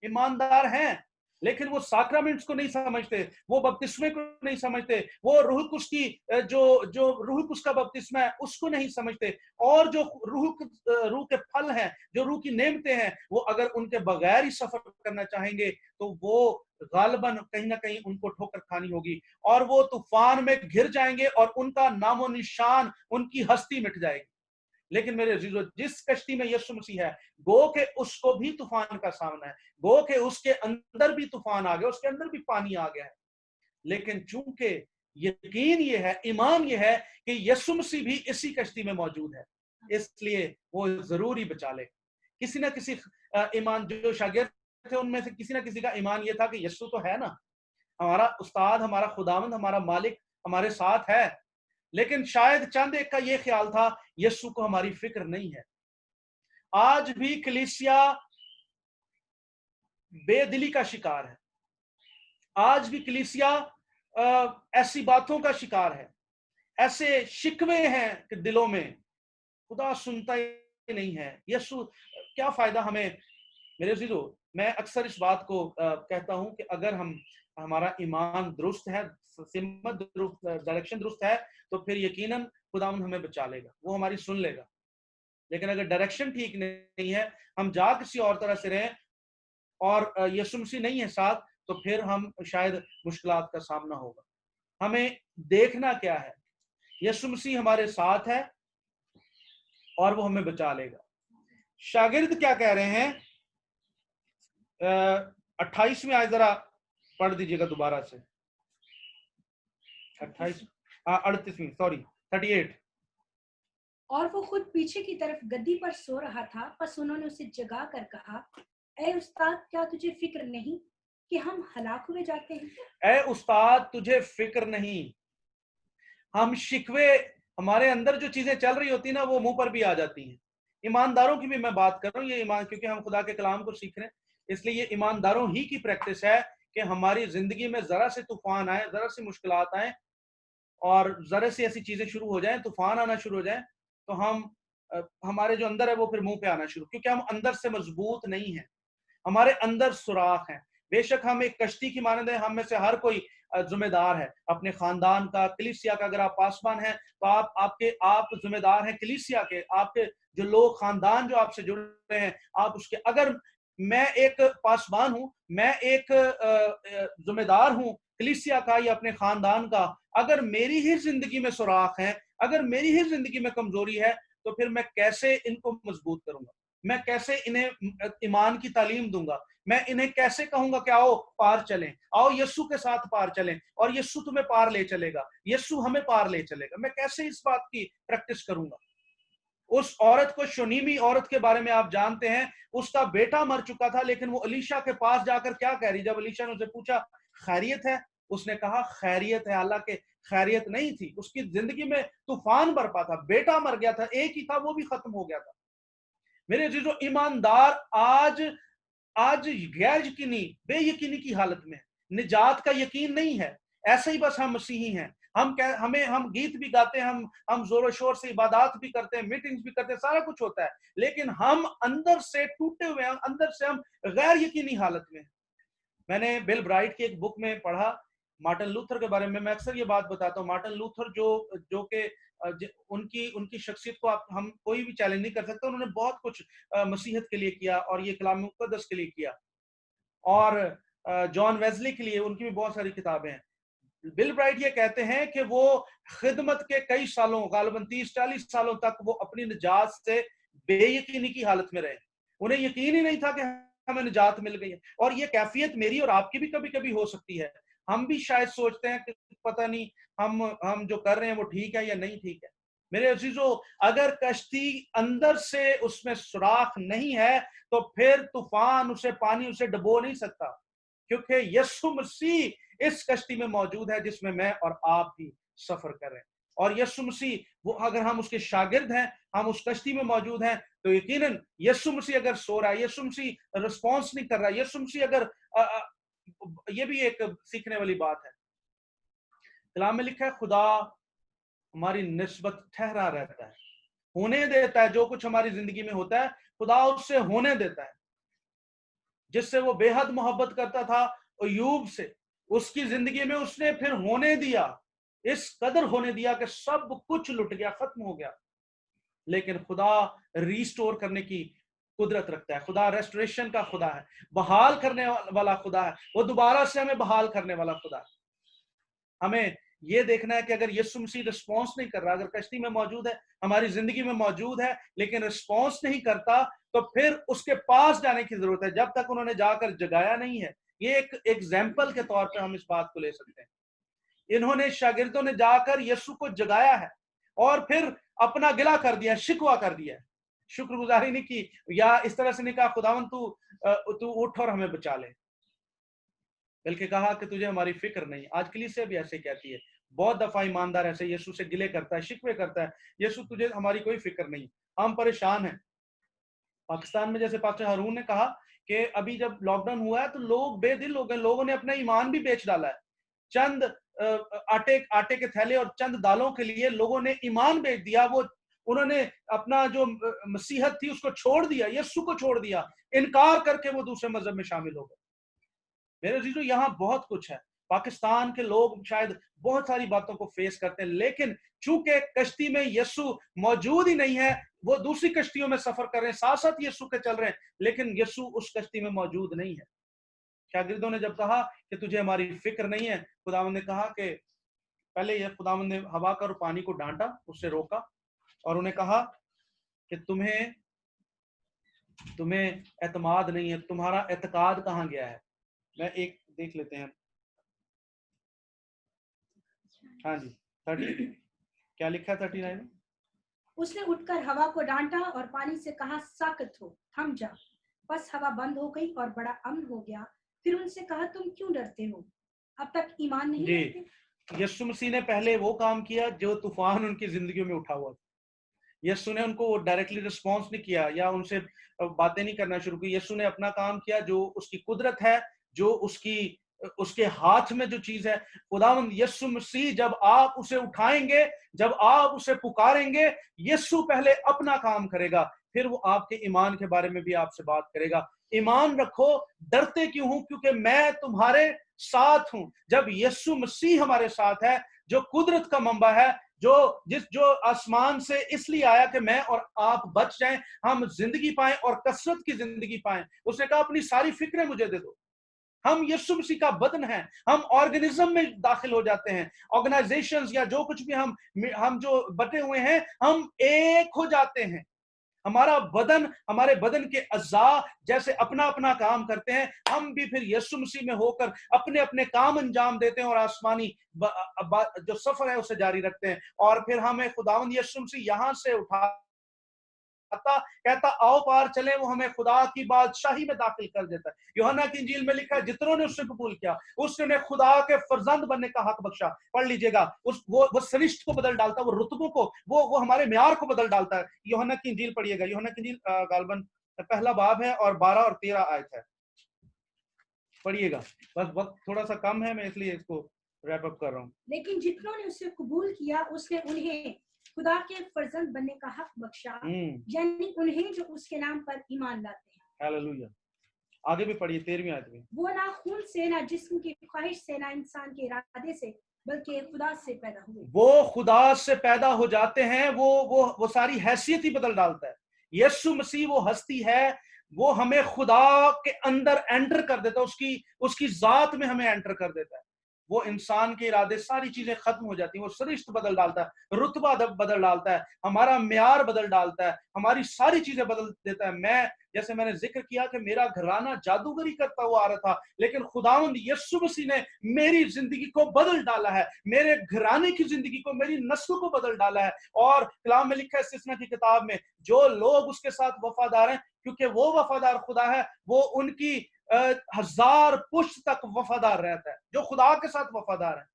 ईमानदार हैं लेकिन वो साक्रामेंट्स को नहीं समझते, वो बपतिस्मे को नहीं समझते, वो रूह कुश की जो रूह कुश का बपतिस्मा है उसको नहीं समझते, और जो रूह के फल हैं, जो रूह की नेमतें हैं, वो अगर उनके बगैर ही सफर करना चाहेंगे तो वो गालिबन कहीं ना कहीं उनको ठोकर खानी होगी और वो तूफान में घिर जाएंगे और उनका नामो निशान, उनकी हस्ती मिट जाएगी। लेकिन मेरे अजीजों, जिस कश्ती में यीशु मसीह है, गो के उसको भी तूफान का सामना है, गो के उसके अंदर भी तूफान आ गया, उसके अंदर भी पानी आ गया है, लेकिन चूंकि यकीन ये है, ईमान ये है कि यीशु मसीह भी इसी कश्ती में मौजूद है, इसलिए वो जरूर ही बचा ले। किसी ना किसी ईमान, जो शागिर्द थे उनमें से किसी ना किसी का ईमान ये था कि यीशु तो है ना, हमारा उस्ताद, हमारा खुदावंद, हमारा मालिक हमारे साथ है। लेकिन शायद चंद एक का ये ख्याल था, यीशु को हमारी फिक्र नहीं है। आज भी कलीसिया बेदिली का शिकार है, आज भी कलीसिया ऐसी बातों का शिकार है, ऐसे शिकवे हैं कि दिलों में, खुदा सुनता ही नहीं है। यीशु, क्या फायदा हमें। मेरे अजीजों, मैं अक्सर इस बात को कहता हूं कि अगर हमारा ईमान दुरुस्त है, डायरेक्शन दुरुस्त है, तो फिर यकीनन खुदावंद हमें बचा लेगा, वो हमारी सुन लेगा। लेकिन अगर डायरेक्शन ठीक नहीं है, हम जा किसी और तरह से रहें और यीशु मसीह नहीं है साथ, तो फिर हम शायद मुश्किलात का सामना होगा। हमें देखना क्या है, यीशु मसीह हमारे साथ है और वो हमें बचा लेगा। शागिर्द क्या कह रहे हैं, 28वें आयत जरा पढ़ दीजिएगा दोबारा से, 38। और वो खुद पीछे की तरफ गद्दी पर सो रहा था, बस उन्होंने उसे जगा कर कहा, ऐ उस्ताद, क्या तुझे फिक्र नहीं कि हम हलाक हुए जाते हैं? ऐ उस्ताद, तुझे फिक्र नहीं। हम शिकवे, हमारे अंदर जो चीजें चल रही होती ना, वो मुंह पर भी आ जाती हैं। ईमानदारों की भी मैं बात कर रहा हूँ, ये ईमान, क्योंकि हम खुदा के कलाम को सीख रहे हैं, इसलिए ये ईमानदारों ही की प्रैक्टिस है कि हमारी जिंदगी में जरा से तूफान आए, जरा सी मुश्किलात आए और जरा सी ऐसी चीजें शुरू हो जाएं, तूफान आना शुरू हो जाए, तो हमारे जो अंदर है वो फिर मुंह पे आना शुरू, क्योंकि हम अंदर से मजबूत नहीं है, हमारे अंदर सुराख है। बेशक हम एक कश्ती की मानंद है, हम में से हर कोई जिम्मेदार है अपने खानदान का, कलीसिया का। अगर आप पासवान हैं तो आप जिम्मेदार हैं कलीसिया के, आपके जो लोग खानदान जो आपसे जुड़ रहे हैं, आप उसके। अगर मैं एक पासवान हूं, मैं एक जिम्मेदार हूं कलीसिया का या अपने खानदान का, अगर मेरी ही जिंदगी में सुराख है, अगर मेरी ही जिंदगी में कमजोरी है, तो फिर मैं कैसे इनको मजबूत करूंगा, मैं कैसे इन्हें ईमान की तालीम दूंगा, मैं इन्हें कैसे कहूंगा कि आओ पार चलें, आओ यीशु के साथ पार चलें, और यीशु तुम्हें पार ले चलेगा, यीशु हमें पार ले चलेगा। मैं कैसे इस बात की प्रैक्टिस करूंगा। उस औरत को, शुनीमी औरत के बारे में आप जानते हैं, उसका बेटा मर चुका था, लेकिन वो अलीशा के पास जाकर क्या कह रही, जब अलीशा ने उसे पूछा खैरियत है, उसने कहा खैरियत है। हालांकि खैरियत नहीं थी, उसकी जिंदगी में तूफान बरपा था, बेटा मर गया था, एक ही था, वो भी खत्म हो गया था। मेरे अजीजों, ईमानदार आज गैर यकीनी, बेयकीनी की हालत में, निजात का यकीन नहीं है। ऐसे ही बस हम मसीही हैं, हम गीत भी गाते हैं, हम जोरों शोर से इबादत भी करते हैं, मीटिंग्स भी करते हैं, सारा कुछ होता है, लेकिन हम अंदर से टूटे हुए हैं, अंदर से हम गैर यकीनी हालत में हैं। मैंने बिल ब्राइट की एक बुक में पढ़ा मार्टिन लूथर के बारे में। मैं अक्सर ये बात बताता हूँ, मार्टिन लूथर जो कि उनकी शख्सियत को हम कोई भी चैलेंज नहीं कर सकता। उन्होंने बहुत कुछ मसीहत के लिए किया और ये कलाम मुक़द्दस के लिए किया, और जॉन वेस्ली के लिए उनकी भी बहुत सारी किताबें हैं। बिल ब्राइट ये कहते हैं कि वो खिदमत के कई सालों, गालिबन 30-40 सालों तक वो अपनी निजात से बेयकीनी की हालत में रहे। उन्हें यकीन ही नहीं था कि हमें निजात मिल गई है। और ये कैफियत मेरी और आपकी भी कभी कभी हो सकती है। हम भी शायद सोचते हैं कि पता नहीं हम जो कर रहे हैं वो ठीक है या नहीं ठीक है। मेरे अजीजों, अगर कश्ती अंदर से उसमें सुराख नहीं है तो फिर तूफान उसे, पानी उसे डुबो नहीं सकता, क्योंकि यीशु मसीह इस कश्ती में मौजूद है जिसमें मैं और आप भी सफर कर रहे हैं। और यीशु मसीह, वो अगर हम उसके शागिर्द हैं, हम उस कश्ती में मौजूद हैं, तो यकीनन यीशु मसीह अगर सो रहा है, यीशु मसीह रिस्पॉन्स नहीं कर रहा है, यीशु मसीह अगर ये भी एक सीखने वाली बात है। कलाम में लिखा है खुदा हमारी निस्बत ठहरा रहता है, होने देता है। जो कुछ हमारी जिंदगी में होता है खुदा उससे होने देता है। जिससे वो बेहद मोहब्बत करता था अय्यूब से, उसकी जिंदगी में उसने फिर होने दिया, इस कदर होने दिया कि सब कुछ लुट गया, खत्म हो गया। लेकिन खुदा रिस्टोर करने की कुदरत रखता है। खुदा रेस्टोरेशन का खुदा है, बहाल करने वाला खुदा है। वो दोबारा से हमें बहाल करने वाला खुदा है। हमें ये देखना है कि अगर यीशु मसीह रिस्पॉन्स नहीं कर रहा, अगर कश्ती में मौजूद है, हमारी जिंदगी में मौजूद है, लेकिन रिस्पॉन्स नहीं करता, तो फिर उसके पास जाने की जरूरत है जब तक उन्होंने जाकर जगाया नहीं है। ये एक एग्जाम्पल के तौर पर हम इस बात को ले सकते हैं। इन्होंने, शागिर्दों ने जाकर यीशु को जगाया है और फिर अपना गिला कर दिया, शिकवा कर दिया, शुक्रगुजारी नहीं की, या इस तरह से नहीं कहा खुदावन तू उठ और हमें बचा ले, बल्कि कहा कि तुझे हमारी फिक्र नहीं। आज कलीसिया भी ऐसे कहती है, बहुत दफा ईमानदार ऐसे यीशु से गिले करता है, शिकवे करता है, यीशु तुझे हमारी कोई फिक्र नहीं, हम परेशान हैं। पाकिस्तान में जैसे पास्टर हारून ने कहा कि अभी जब लॉकडाउन हुआ है तो लोग बेदिल हो गए, लोगों ने अपना ईमान भी बेच डाला है। चंद आटे के थैले और चंद दालों के लिए लोगों ने ईमान बेच दिया। वो उन्होंने अपना जो मसीहत थी उसको छोड़ दिया, यीशु को छोड़ दिया, इनकार करके वो दूसरे मजहब में शामिल हो गए। मेरे अजीजों, यहाँ बहुत कुछ है। पाकिस्तान के लोग शायद बहुत सारी बातों को फेस करते हैं, लेकिन चूंकि कश्ती में यीशु मौजूद ही नहीं है, वो दूसरी कश्तियों में सफर कर रहे हैं, साथ साथ यीशु के चल रहे हैं, लेकिन यीशु उस कश्ती में मौजूद नहीं है। शागिर्दों ने जब कहा कि तुझे हमारी फिक्र नहीं है, खुदावंद ने कहा कि पहले ये खुदावंद ने हवा का और पानी को डांटा, उससे रोका और उन्हें कहा कि तुम्हें एतमाद नहीं है, तुम्हारा एतकाद कहाँ गया है। मैं एक देख लेते हैं, हाँ जी 30 क्या लिखा है 39 में? उसने उठकर हवा को डांटा और पानी से कहा साकत हो, थम जा। बस हवा बंद हो गई और बड़ा अमन हो गया। फिर उनसे कहा तुम क्यों डरते हो, अब तक ईमान नहीं रखते? यीशु मसीह ने पहले वो काम किया जो तूफान उनकी जिंदगी में उठा हुआ था। यीशु ने उनको डायरेक्टली रिस्पॉन्स नहीं किया या उनसे बातें नहीं करना शुरू की। यीशु ने अपना काम किया, जो उसकी कुदरत है, जो उसके हाथ में जो चीज है। खुदावंद यीशु मसीह जब आप उसे उठाएंगे, जब आप उसे पुकारेंगे, यीशु पहले अपना काम करेगा, फिर वो आपके ईमान के बारे में भी आपसे बात करेगा। ईमान रखो, डरते क्यों हूं, क्योंकि मैं तुम्हारे साथ हूं। जब यीशु मसीह हमारे साथ है, जो कुदरत का मंबा है, जो आसमान से इसलिए आया कि मैं और आप बच जाएं, हम जिंदगी पाएं और कसरत की जिंदगी पाएं। उसने कहा अपनी सारी फिक्रें मुझे दे दो। हम यीशु मसीह का बदन है, हम ऑर्गेनिज्म में दाखिल हो जाते हैं, ऑर्गेनाइजेशंस या जो कुछ भी हम जो बटे हुए हैं, हम एक हो जाते हैं। हमारा बदन, हमारे बदन के अज़ा जैसे अपना अपना काम करते हैं, हम भी फिर यीशु मसीह में होकर अपने अपने काम अंजाम देते हैं और आसमानी जो सफर है उसे जारी रखते हैं। और फिर हमें खुदावंद यीशु मसीह यहां से उठाता, कहता आओ पार चले, वो हमें खुदा की बादशाही में दाखिल कर देता है। यूहन्ना की इंजील में लिखा है, जितनों ने उससे कबूल किया उसने खुदा के फरजंद बनने का हक बख्शा। पढ़ लीजिएगा, वो सरिश्त को बदल डालता है, वो रुतबों को, वो हमारे म्यार को बदल डालता है। यूहन्ना की इंजील पढ़िएगा, यूहन्ना की इंजील गालबन पहला बाब है और 12 और 13 आयत है, पढ़िएगा। बस वक्त थोड़ा सा कम है, मैं इसलिए इसको रैप अप कर रहा हूँ। लेकिन जितनों ने उससे कबूल किया उसने उन्हें खुदा के फर्जंद बनने का हक बख्शा, यानी उन्हें जो उसके नाम पर ईमान लाते हैं। हालेलुया। आगे भी पढ़िए 13वीं आयत में। वो ना खून से, ना जिस्म की ख्वाहिश से, ना इंसान के इरादे से, बल्कि खुदा से पैदा हुए। वो खुदा से पैदा हो जाते हैं, वो सारी हैसियत ही बदल डालता है। यीशु मसीह वो हस्ती है, वो हमें खुदा के अंदर एंटर कर देता है, उसकी जात में हमें एंटर कर देता है। वो इंसान के इरादे, सारी चीजें खत्म हो जाती हैं, वो सरिश्त बदल डालता है, रुतबा बदल डालता है, हमारा म्यार बदल डालता है, हमारी सारी चीजें बदल देता है। जैसे मैंने जिक्र किया कि मेरा घराना जादूगरी करता हुआ आ रहा था, लेकिन खुदावंद यीशु मसीह ने मेरी जिंदगी को बदल डाला है, मेरे घराने की जिंदगी को, मेरी नस्ल को बदल डाला है। और कलाम में लिखा है इस्तिस्ना की किताब में, जो लोग उसके साथ वफादार हैं, क्योंकि वो वफादार खुदा है, वो उनकी 1000 पुश्त तक वफादार रहता है। जो खुदा के साथ वफादार है,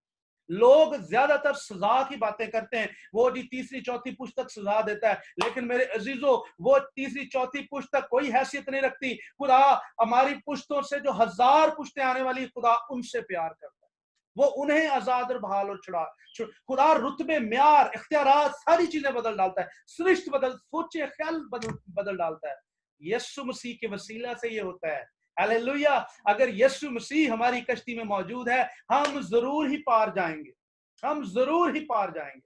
लोग ज्यादातर सजा की बातें करते हैं, वो जी तीसरी चौथी पुश्त तक सजा देता है, लेकिन मेरे अजीजों, वो तीसरी चौथी पुश्त तक कोई हैसियत नहीं रखती। खुदा हमारी पुश्तों से, जो 1000 पुश्तें आने वाली, खुदा उनसे प्यार करता है, वो उन्हें आजाद और बहाल और छुड़ा। खुदा रुतबे, म्यार, इख्तियारात, सारी चीजें बदल डालता है, सृष्टि बदल, सोचे ख्याल बदल डालता है। यीशु मसीह के वसीला से ये होता है। हालेलुया। अगर यीशु मसीह हमारी कश्ती में मौजूद है, हम जरूर ही पार जाएंगे, हम जरूर ही पार जाएंगे।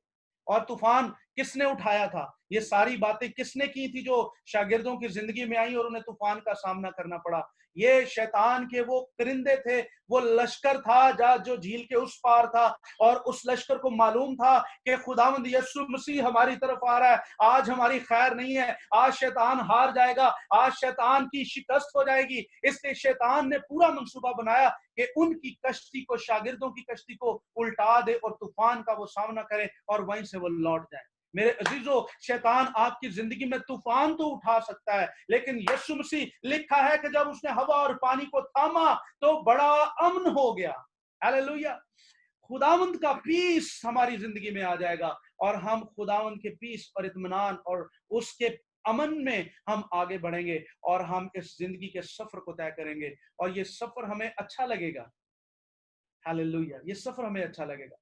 और तूफान किसने उठाया था? ये सारी बातें किसने की थी जो शागिर्दों की जिंदगी में आई और उन्हें तूफान का सामना करना पड़ा? ये शैतान के वो परिंदे थे, वो लश्कर था जो झील के उस पार था, और उस लश्कर को मालूम था कि खुदावंद यीशु मसीह हमारी तरफ आ रहा है, आज हमारी खैर नहीं है, आज शैतान हार जाएगा, आज शैतान की शिकस्त हो जाएगी। इसलिए शैतान ने पूरा मंसूबा बनाया कि उनकी कश्ती को, शागिर्दों की कश्ती को उल्टा दे और तूफान का वो सामना करे और वहीं से वो लौट जाए। मेरे अजीजों, शैतान आपकी जिंदगी में तूफान तो उठा सकता है, लेकिन यीशु मसीह, लिखा है कि जब उसने हवा और पानी को थामा तो बड़ा अमन हो गया। हालेलुया। खुदावंद का पीस हमारी जिंदगी में आ जाएगा और हम खुदावंद के पीस और इत्मीनान और उसके अमन में हम आगे बढ़ेंगे और हम इस जिंदगी के सफर को तय करेंगे और ये सफर हमें अच्छा लगेगा। हालेलुया। ये सफर हमें अच्छा लगेगा।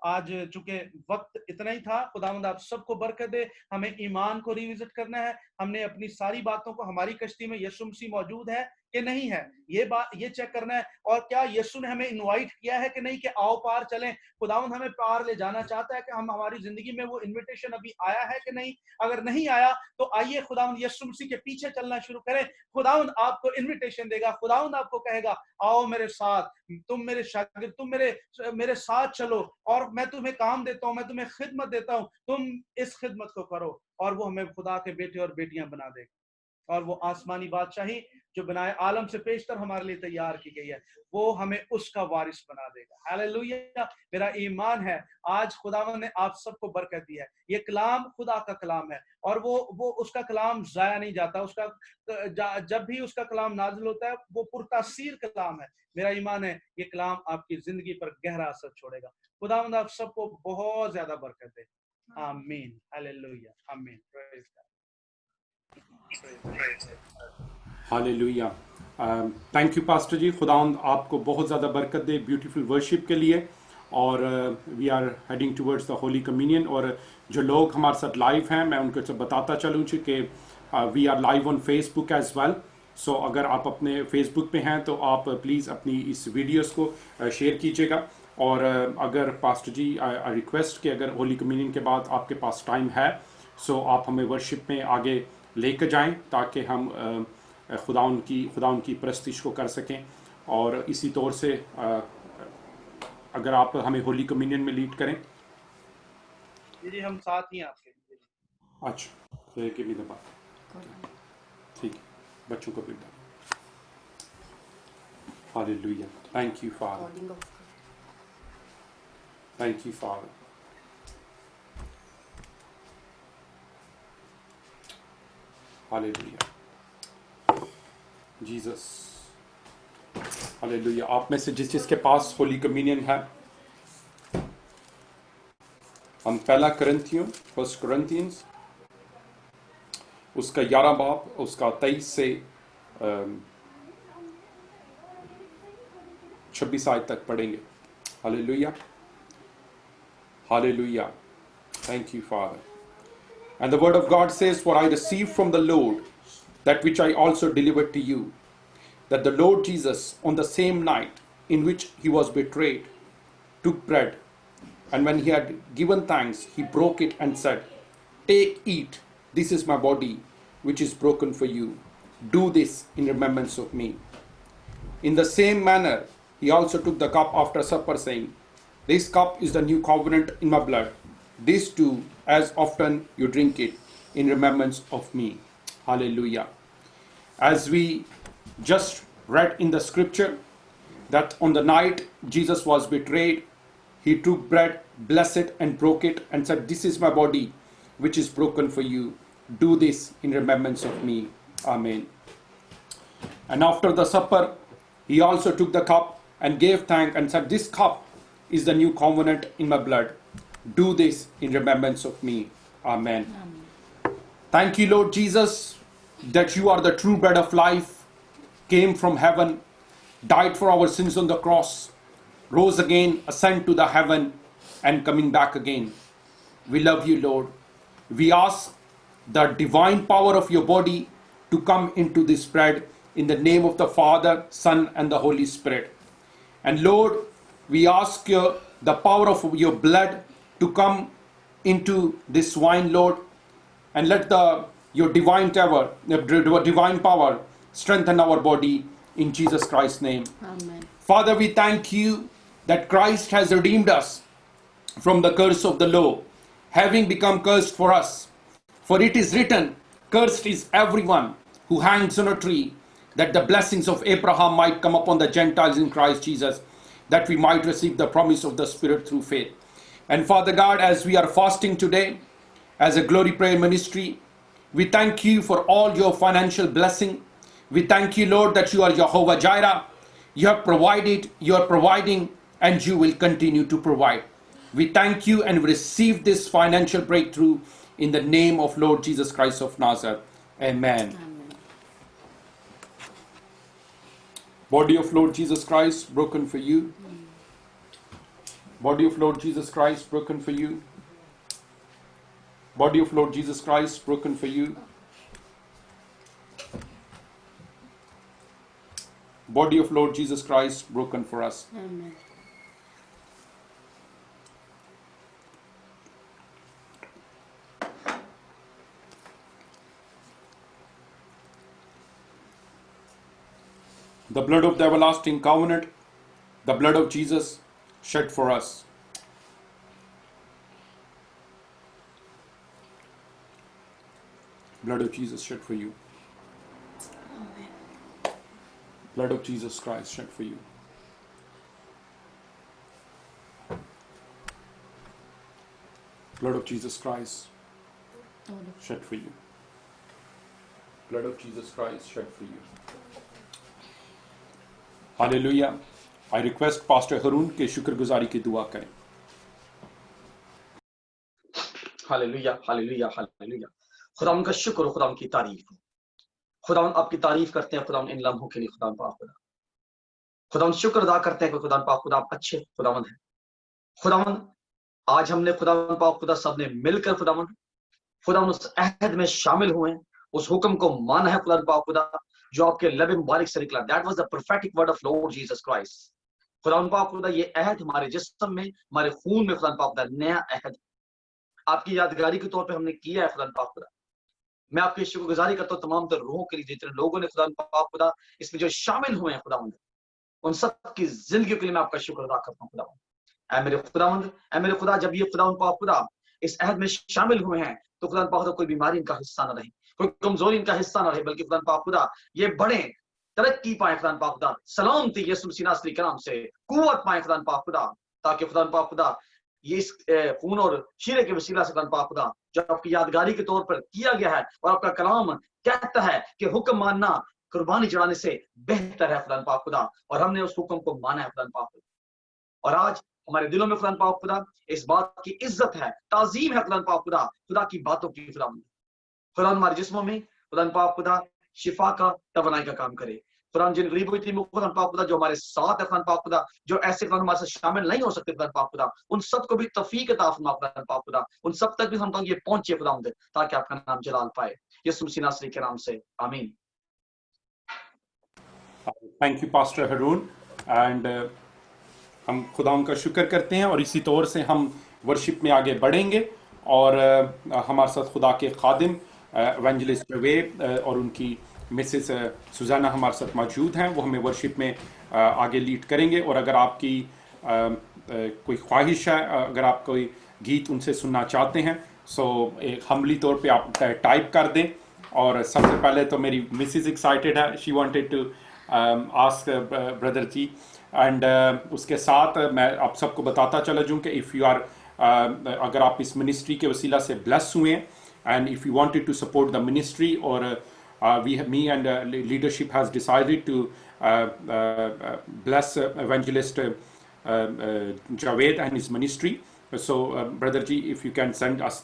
आज चूंकि वक्त इतना ही था, खुदावंद आप सबको बरकत दे। हमें ईमान को रिविजिट करना है। हमने अपनी सारी बातों को, हमारी कश्ती में यीशु मसीह मौजूद है कि नहीं है, ये चेक करना है। और क्या यीशु ने हमें इनवाइट किया है कि नहीं कि आओ पार चलें। खुदावंद हमें पार ले जाना चाहता है कि हम, हमारी जिंदगी में वो इन्विटेशन अभी आया है कि नहीं। अगर नहीं आया तो आइए खुदावंद यीशु मसीह के पीछे चलना शुरू करें। खुदावंद आपको इन्विटेशन देगा, खुदावंद आपको कहेगा आओ मेरे साथ, तुम मेरे शागिर्द, तुम मेरे साथ चलो और मैं तुम्हें काम देता हूं, मैं तुम्हें खिदमत देता हूं, तुम इस खिदमत को करो। और वो हमें खुदा के बेटे और बेटियां बना देगा और वो आसमानी बादशाही जो बनाए आलम से पेशतर हमारे लिए तैयार की गई है, वो हमें उसका वारिस बना देगा। हालेलुया। मेरा ईमान है आज खुदावंद ने आप सबको बरकत दी है। ये कलाम खुदा का कलाम है और वो उसका कलाम जाया नहीं जाता। उसका जब भी उसका कलाम नाजिल होता है वो पुरतासीर कलाम है। मेरा ईमान है ये कलाम आपकी जिंदगी पर गहरा असर छोड़ेगा। खुदावंद आप सबको बहुत ज्यादा बरकत दे। आमीन। हालेलुया। आमीन। Praise God. हालेलुया। Thank you pastor ji. खुदावंद आपको बहुत ज़्यादा बरकत दे ब्यूटीफुल वर्शिप के लिए। और we are heading towards the holy communion. और जो लोग हमारे साथ लाइव हैं, मैं उनको सब बताता चलूँ कि we are live on Facebook as well. So अगर आप अपने फेसबुक पे हैं तो आप प्लीज़ अपनी इस वीडियोस को शेयर कीजिएगा। और अगर पास्टर जी, आई रिक्वेस्ट कि अगर होली कम्युनियन के बाद आपके पास टाइम है, सो आप हमें वर्शिप में आगे लेकर जाएं ताकि हम खुदा उनकी परस्तिश को कर सकें। और इसी तौर से अगर आप हमें होली कम्युनियन में लीड करें। जी हम साथ ही हैं आपके। अच्छा, गिव मी द बात। ठीक है, बच्चों को भी। Hallelujah. Thank you father, thank you father. Hallelujah Jesus. Hallelujah. आप में से जिसके पास होली कम्युनियन है, हम पहला फर्स्ट कोरिन्थियंस उसका 11 बाब उसका 23 से 26 आयत तक पढ़ेंगे। Hallelujah. Hallelujah. Thank you, Father. And the word of God says, "For I received from the Lord that which I also delivered to you, that the Lord Jesus, on the same night in which he was betrayed, took bread, and when he had given thanks, he broke it and said, "Take, eat, this is my body, which is broken for you. Do this in remembrance of me." In the same manner, he also took the cup after supper, saying, "This cup is the new covenant in my blood. This do as often you drink it in remembrance of me." Hallelujah. As we just read in the scripture, that on the night Jesus was betrayed, he took bread, blessed it, and broke it, and said, "This is my body, which is broken for you. Do this in remembrance of me." Amen. And after the supper, he also took the cup and gave thanks and said, "This cup is the new covenant in my blood. Do this in remembrance of me." Amen. Thank you, Lord Jesus, that you are the true bread of life, came from heaven, died for our sins on the cross, rose again, ascended to the heaven, and coming back again. We love you, Lord. We ask the divine power of your body to come into this bread in the name of the Father, Son, and the Holy Spirit. And Lord, we ask you the power of your blood to come into this wine, Lord, and let your divine power strengthen our body in Jesus Christ's name. Amen. Father, we thank you that Christ has redeemed us from the curse of the law, having become cursed for us. For it is written, "Cursed is everyone who hangs on a tree, that the blessings of Abraham might come upon the Gentiles in Christ Jesus, that we might receive the promise of the Spirit through faith." And Father God, as we are fasting today, as a Glory Prayer Ministry, we thank you for all your financial blessing. We thank you, Lord, that you are Jehovah Jireh. You have provided, you are providing, and you will continue to provide. We thank you and receive this financial breakthrough in the name of Lord Jesus Christ of Nazareth. Amen. Amen. Body of Lord Jesus Christ broken for you. Body of Lord Jesus Christ broken for you. Body of Lord Jesus Christ broken for you. Body of Lord Jesus Christ broken for us. Amen. The blood of the everlasting covenant, the blood of Jesus shed for us. Blood of Jesus shed for you. Amen. Blood of Jesus Christ shed for you. Blood of Jesus Christ shed for you. Blood of Jesus Christ shed for you. Hallelujah. I request Pastor Harun के शुक्रगुजारी की दुआ करें. Hallelujah hallelujah hallelujah. खुदा उनका शुक्र हो, खुदा उनकी तारीफ हो। खुदा आपकी तारीफ करते हैं खुदा इन लम्हों के लिए। खुदा पाक खुदा खुदा शुक्र अदा करते हैं कि खुदा पाक खुदा आप अच्छे खुदावंद हैं। खुदावंद आज हमने खुदा पाक खुदा सब ने मिलकर खुदा उस अहद में शामिल हुए, उस हुक्म को माना है खुदा पाक खुदा जो आपके लबे मुबारक से निकला। That was the prophetic word of Lord Jesus Christ. खुदा पाक खुदा ये अहद हमारे जिस्म में, हमारे खून में खुदा पाक खुदा नया अहद आपकी यादगारी के तौर पे हमने किया है खुदा पाक खुदा। मैं आपकी शुक्रगुजारी करता हूँ तमाम तर रूहों के लिए जितने लोगों ने खुदा पाक खुदा इसमें जो शामिल हुए हैं खुदावंद, उन सब की जिंदगी के लिए मैं आपका शुक्र अदा करता हूँ खुदावंद। ऐ मेरे खुदावंद, ऐ मेरे खुदा, जब ये खुदा पाक खुदा इस अहद में शामिल हुए हैं तो खुदा पाक खुदा कोई बीमारी इनका हिस्सा न रहे, कोई कमजोरी इनका हिस्सा न रहे, बल्कि खुदा पाक खुदा ये बढ़े, तरक्की पाए खुदा पाक खुदा, सलामती यीशु मसीह नासरी के नाम से कुव्वत पाए खुदा पाक खुदा, ताकि खुदा पाक खुदा ये इस खून और शीरे के वसीला से खुदा पाक खुदा जो आपकी यादगारी के तौर पर किया गया है, और आपका कलाम कहता है कि हुक्म मानना कुर्बानी चढ़ाने से बेहतर है खुदा पाक खुदा, और हमने उस हुक्म को माना है खुदा पाक खुदा। और आज हमारे दिलों में खुदा पाक खुदा इस बात की इज्जत है, ताजीम है खुदा पाक खुदा, खुदा की बातों की। खुदा हमारे जिस्मों में खुदा पाक खुदा शिफा का तवानाई का काम करे। खुदा जिन गरीबों की खुदा पाक खुदा जो हमारे साथ है खुदा पाक खुदा, जो ऐसे खुदा हमारे साथ शामिल नहीं हो सकते खुदा पाक खुदा, उन सबको भी तौफीक अता फरमा खुदा पाक खुदा, उन सब तक भी हम तक ये पहुंचे खुदा ताकि आपका नाम जलाल पाए। यीशु मसीह नासरी के नाम से आमीन। Thank you pastor Haroon and हम खुदा का शुक्र करते हैं और इसी तौर से हम वर्शिप में आगे बढ़ेंगे और हमारे साथ खुदा के खादिम एवेंजलिस्ट जवेद और उनकी मिसेस सुजाना हमारे साथ मौजूद हैं। वो हमें वर्शिप में आगे लीड करेंगे और अगर आपकी कोई ख्वाहिश है, अगर आप कोई गीत उनसे सुनना चाहते हैं सो एक हम्बली तौर पे आप टाइप कर दें। और सबसे पहले तो मेरी मिसेस एक्साइटेड है, she wanted to ask brother ji and उसके साथ मैं आप सबको बताता चला जाऊँ कि इफ़ यू आर अगर आप इस मिनिस्ट्री के वसीला से ब्लेस हुए हैं and if you wanted to support the ministry और me and leadership has decided to bless evangelist Javed and his ministry. So brother ji, if you can send us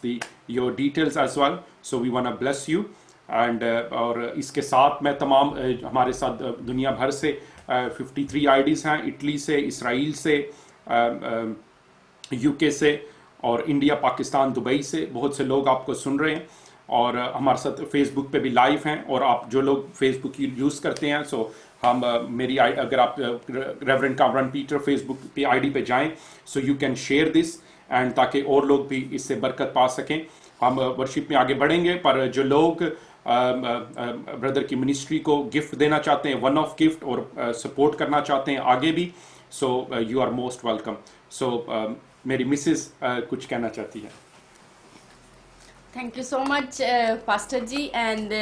your details as well, so we want to bless you and और इसके साथ मैं तमाम हमारे साथ दुनिया भर से 53 आईडीज़ हैं, इटली से, इसराइल से, यूके से और इंडिया, पाकिस्तान, दुबई से बहुत से लोग आपको सुन रहे हैं और हमारे साथ फेसबुक पे भी लाइव हैं। और आप जो लोग फेसबुक यूज़ करते हैं सो हम मेरी अगर आप रेवरेंड कामरान पीटर फेसबुक पे आईडी पे जाएं so you can share this and ताकि और लोग भी इससे बरकत पा सकें। हम वर्शिप में आगे बढ़ेंगे पर जो लोग ब्रदर की मिनिस्ट्री को गिफ्ट देना चाहते हैं, वन ऑफ गिफ्ट और सपोर्ट करना चाहते हैं आगे भी, so you are most welcome. So मेरी मिसेस कुछ कहना चाहती है। Thank you so much pastor ji and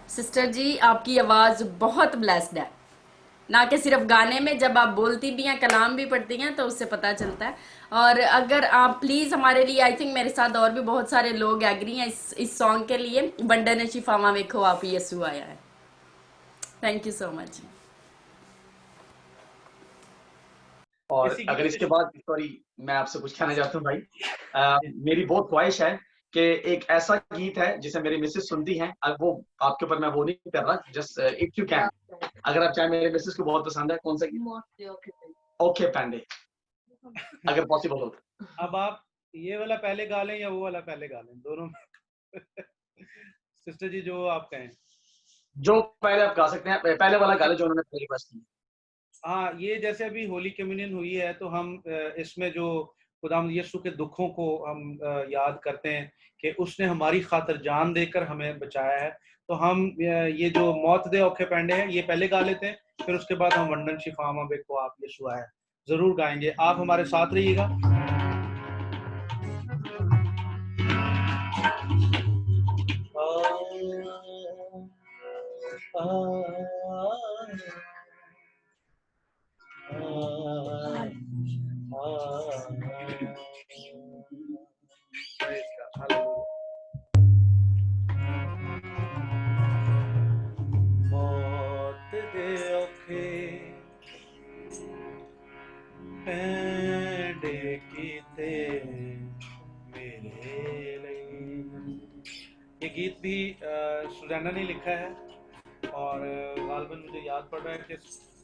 sister ji, आपकी आवाज़ बहुत ब्लेस्ड है, ना कि सिर्फ गाने में, जब आप बोलती भी हैं, कलाम भी पढ़ती हैं तो उससे पता चलता है। और अगर आप प्लीज़ हमारे लिए, आई थिंक मेरे साथ और भी बहुत सारे लोग एग्री हैं इस सॉन्ग के लिए, बंडन शिफावा वेखो आप यसू आया है। Thank you so much. और अगर इसके बाद, सॉरी मैं आपसे कुछ कहना चाहता हूँ भाई, मेरी बहुत ख्वाहिश है कि एक ऐसा गीत है जिसे मेरी मिसेस सुनती हैं, अब वो आपके ऊपर मैं वो नहीं कर रहा, जस्ट इफ यू कैन, अगर आप चाहें, मेरे मिसेस को बहुत पसंद है, कौन सा गीत? ओके पैंडे, अगर पॉसिबल हो। अब आप ये वाला पहले गा लें या वो वाला पहले गा लें, दोनों में सिस्टर जी जो आप कहें। जो पहले आप गा सकते हैं, पहले वाला गा लें जो उन्होंने पहली रिक्वेस्ट की। हाँ, ये जैसे अभी होली कम्युनियन हुई है तो हम इसमें जो खुदावंद यीशु के दुखों को हम याद करते हैं कि उसने हमारी खातिर जान देकर हमें बचाया है, तो हम ये जो मौत दे औखे पैंडे हैं ये पहले गा लेते हैं, फिर उसके बाद हम वंडन शिफामा बेको आप यीशु आया जरूर गाएंगे। आप हमारे साथ रहिएगा। मौत दे औखे पैंडे कीते मेरे लिए। ये गीत भी सुजाना ने लिखा है और गालबन मुझे याद पड़ रहा है कि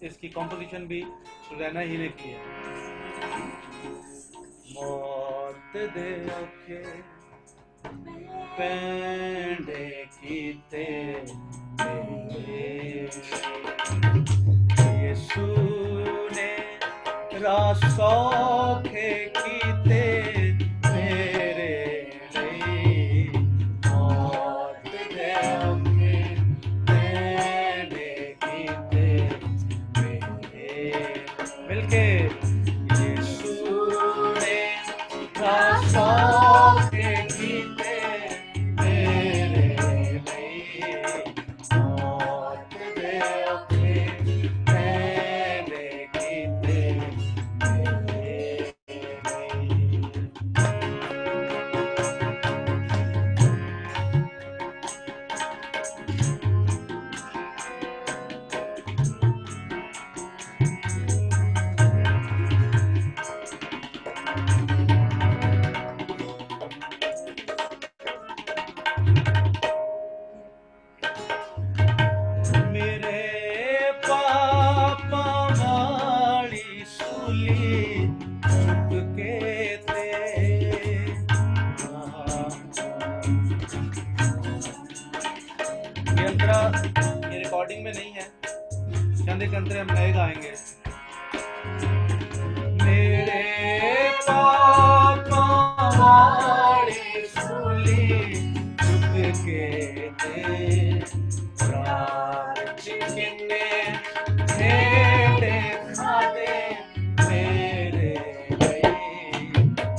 इसकी कॉम्पोजिशन भी सुजाना ही ने की है। मौत दे औखे पैंडे कीते यीशु ने रासौखे कीते मेरे लिए। मौत दे औखे पैंडे कीते मेरे, मिलके यीशु ने रासौखे कीते मेरे लिए। मौत दे औखे पैंडे कीते मेरे लिए। मेरे पापा वाली सूली चुपके थे, ये अंतरा ये रिकॉर्डिंग में नहीं है, गाने के अंतर हम नए गाएंगे। मेरे पापा वाली सूली झुक के दे राज किन्ने मेरे खादे मेरे गई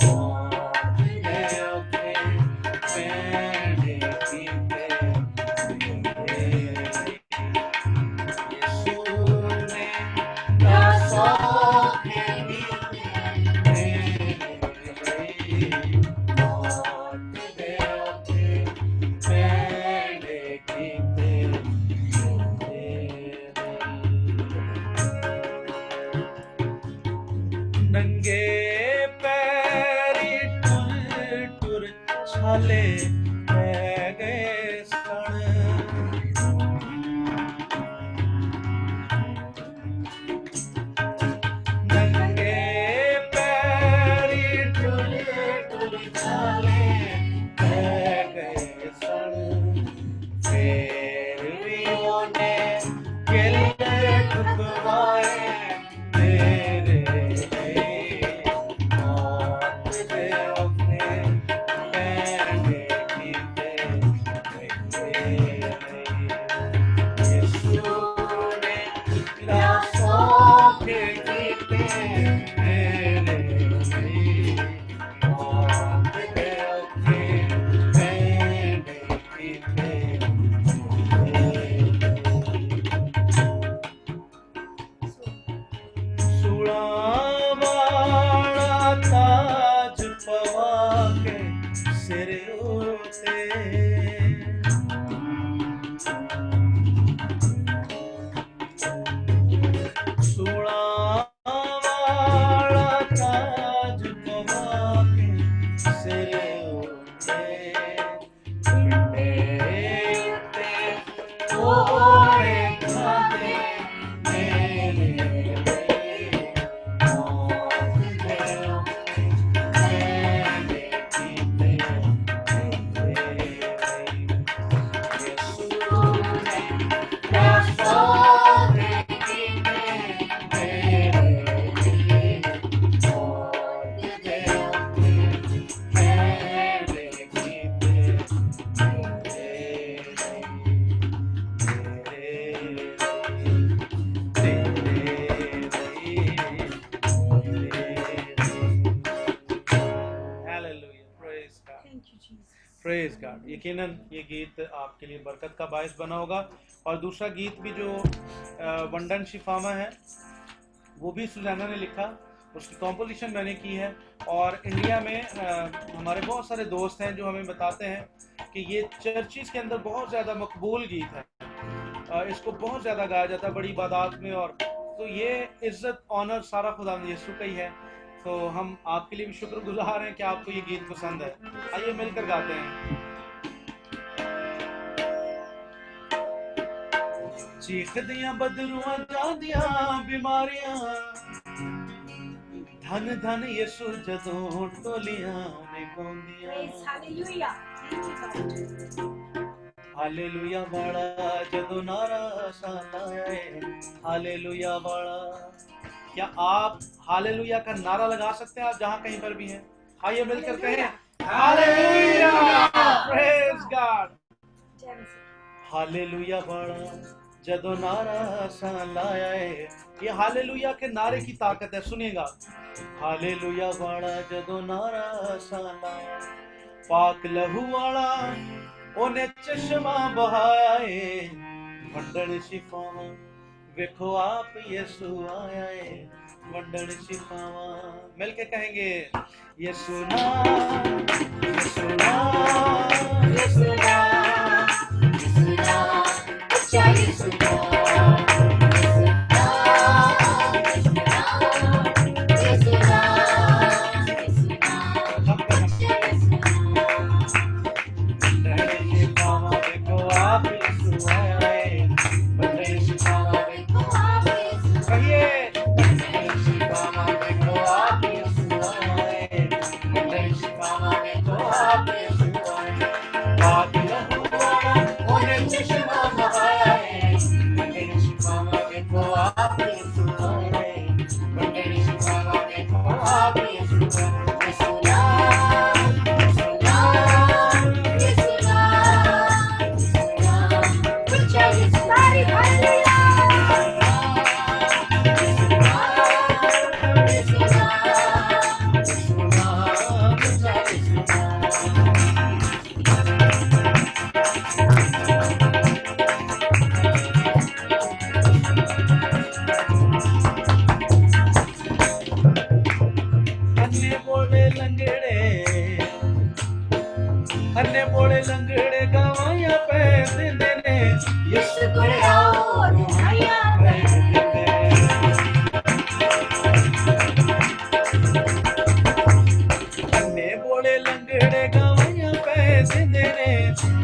मौत दे ओके मेरे कीते यीशु ने दासों के नंगे पैरी टुर टुर छाले रह गए सण नंगे पैरी टुर टुर छाले रह गए सण फिर भी उन्हें गिल ठुकराए मेरे ताज पवा के सिर उते सुड़ा वाला ताज पवा के सिर उते पिंडे उते ओए खाते प्रेज गॉड। यकीनन ये गीत आपके लिए बरकत का बायस बना होगा। और दूसरा गीत भी जो वंडन शिफामा है वो भी सुजाना ने लिखा, उसकी कॉम्पोजिशन मैंने की है। और इंडिया में हमारे बहुत सारे दोस्त हैं जो हमें बताते हैं कि ये चर्चिस के अंदर बहुत ज़्यादा मकबूल गीत है, इसको बहुत ज़्यादा गाया जाता है बड़ी इबादत में। और तो ये इज़्ज़त ऑनर सारा खुदा यीशु का ही है। तो हम आपके लिए भी शुक्रगुजार हैं कि आपको ये गीत पसंद है। आइए मिलकर गाते हैं। चीखदियां बदरुआं जांदियां बीमारियां धन धन यीशु जदों टोलियां निभाउंदियां हालेलुया वाला जदों नारा सालाए हालेलुया वाला। क्या आप हालेलुया का नारा लगा सकते हैं? आप जहां कहीं पर भी हैं, आइए मिलकर कहें हालेलुया, प्रेज गॉड। हालेलुया वाला जदों नारा सा लाया है, ये हालेलुया के नारे की ताकत है। सुनिएगा, हालेलुया वाला जदों नारा सा लाया, पाक लहू वाला ओने चश्मा बहाया है, वंडन शिफावा वेखो आप यीशु आया है, वंडन शिफावा। मिलके कहेंगे यीशु ना यीशु ना यीशु ना यीशु ना अच्छा यीशु ना Oh, लंगड़े अन्ने बोले लंगड़े गवाइयां पे दिंदे ने यीशु कोल आओ गवाइयां पे दिंदे अन्ने बोले लंगड़े गवाइयां पे दिंदे ने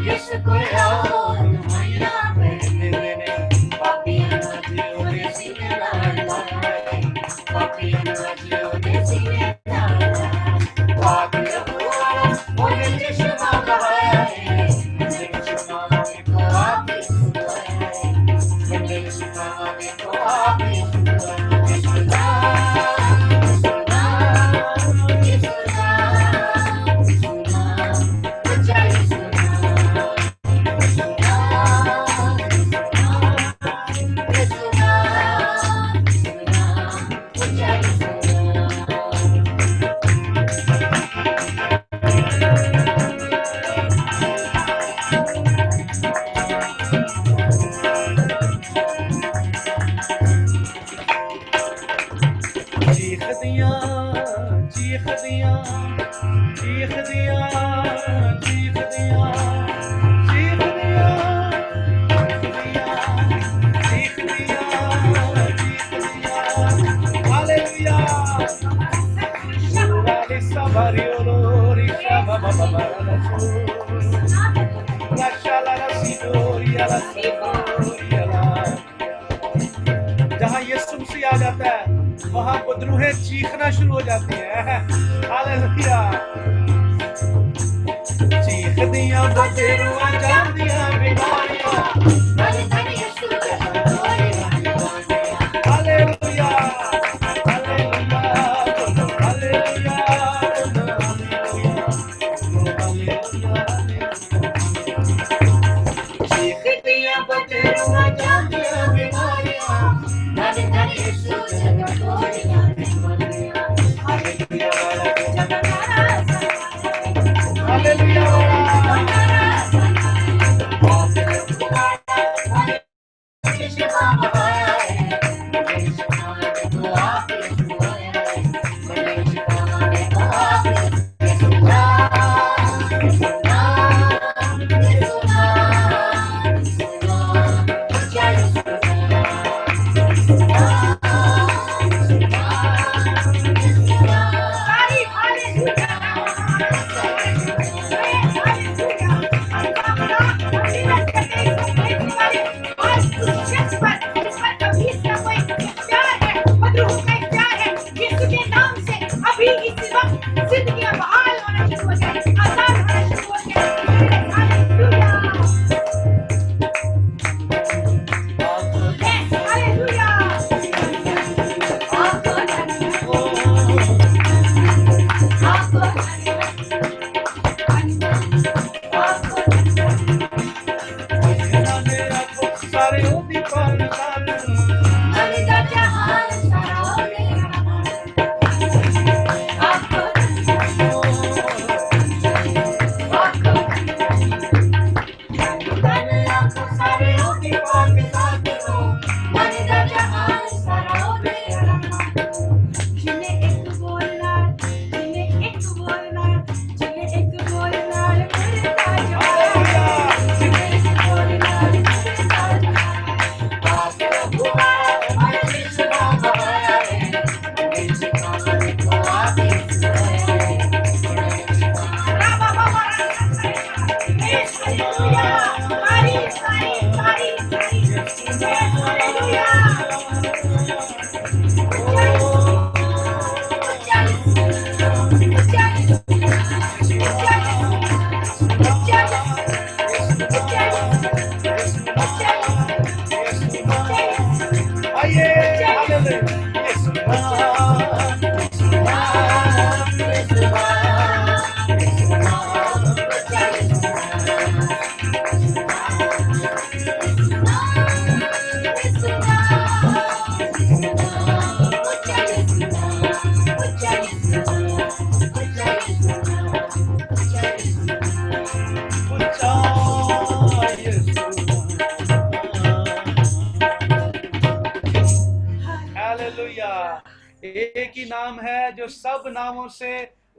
यीशु कोल आओ गवाइयां पे दिंदे ने पापियां जी ओदे सीने नाल पापियां जी ओदे सीने नाल पापियां ओदे यीशु नाम गवाया है यीशु नाम को आप ही सुनाया है यीशु नाम को आप ही यीशु जहाँ यीशु मसीह आ जाता है वहाँ बदरूहें चीखना शुरू हो जाती हैं हालेलुया चीख दिया बदरूहां जांदियां बीमारियां हालेलुया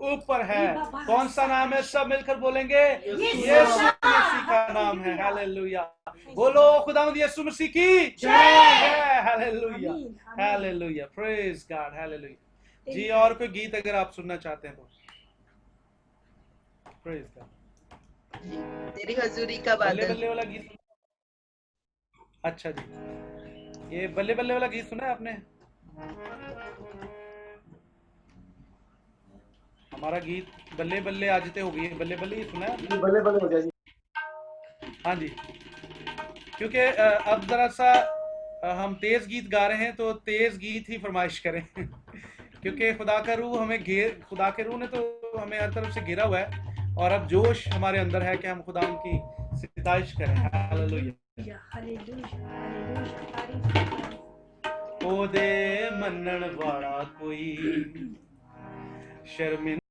ऊपर है। कौन सा नाम है? सब मिलकर बोलेंगे यीशु मसीह का नाम है। हालेलुया। बोलो खुदावंद यीशु मसीह की जय। हालेलुया, हालेलुया, प्रेज गॉड, हालेलुया। जी, और कोई गीत अगर आप सुनना चाहते हैं तो प्रेज गॉड। तेरी हजूरी का बल्ले बादल। बल्ले वाला गीत। अच्छा जी, ये बल्ले बल्ले वाला गीत सुना है आपने? हमारा गीत बल्ले बल्ले आजते हो गई, बल्ले बल्ले ही सुना है? बल्ले बल्ले हो जाएगी। हाँ जी, क्योंकि अब जरा सा हम तेज गीत गा रहे हैं तो तेज गीत ही फरमाइश करें क्योंकि खुदा का रूह हमें खुदा के रूह ने तो हमें हर तरफ से घेरा हुआ है और अब जोश हमारे अंदर है कि हम खुदा की सिताइश करें। हालेलुया, ओदे मनन वाला कोई शर्मिंदा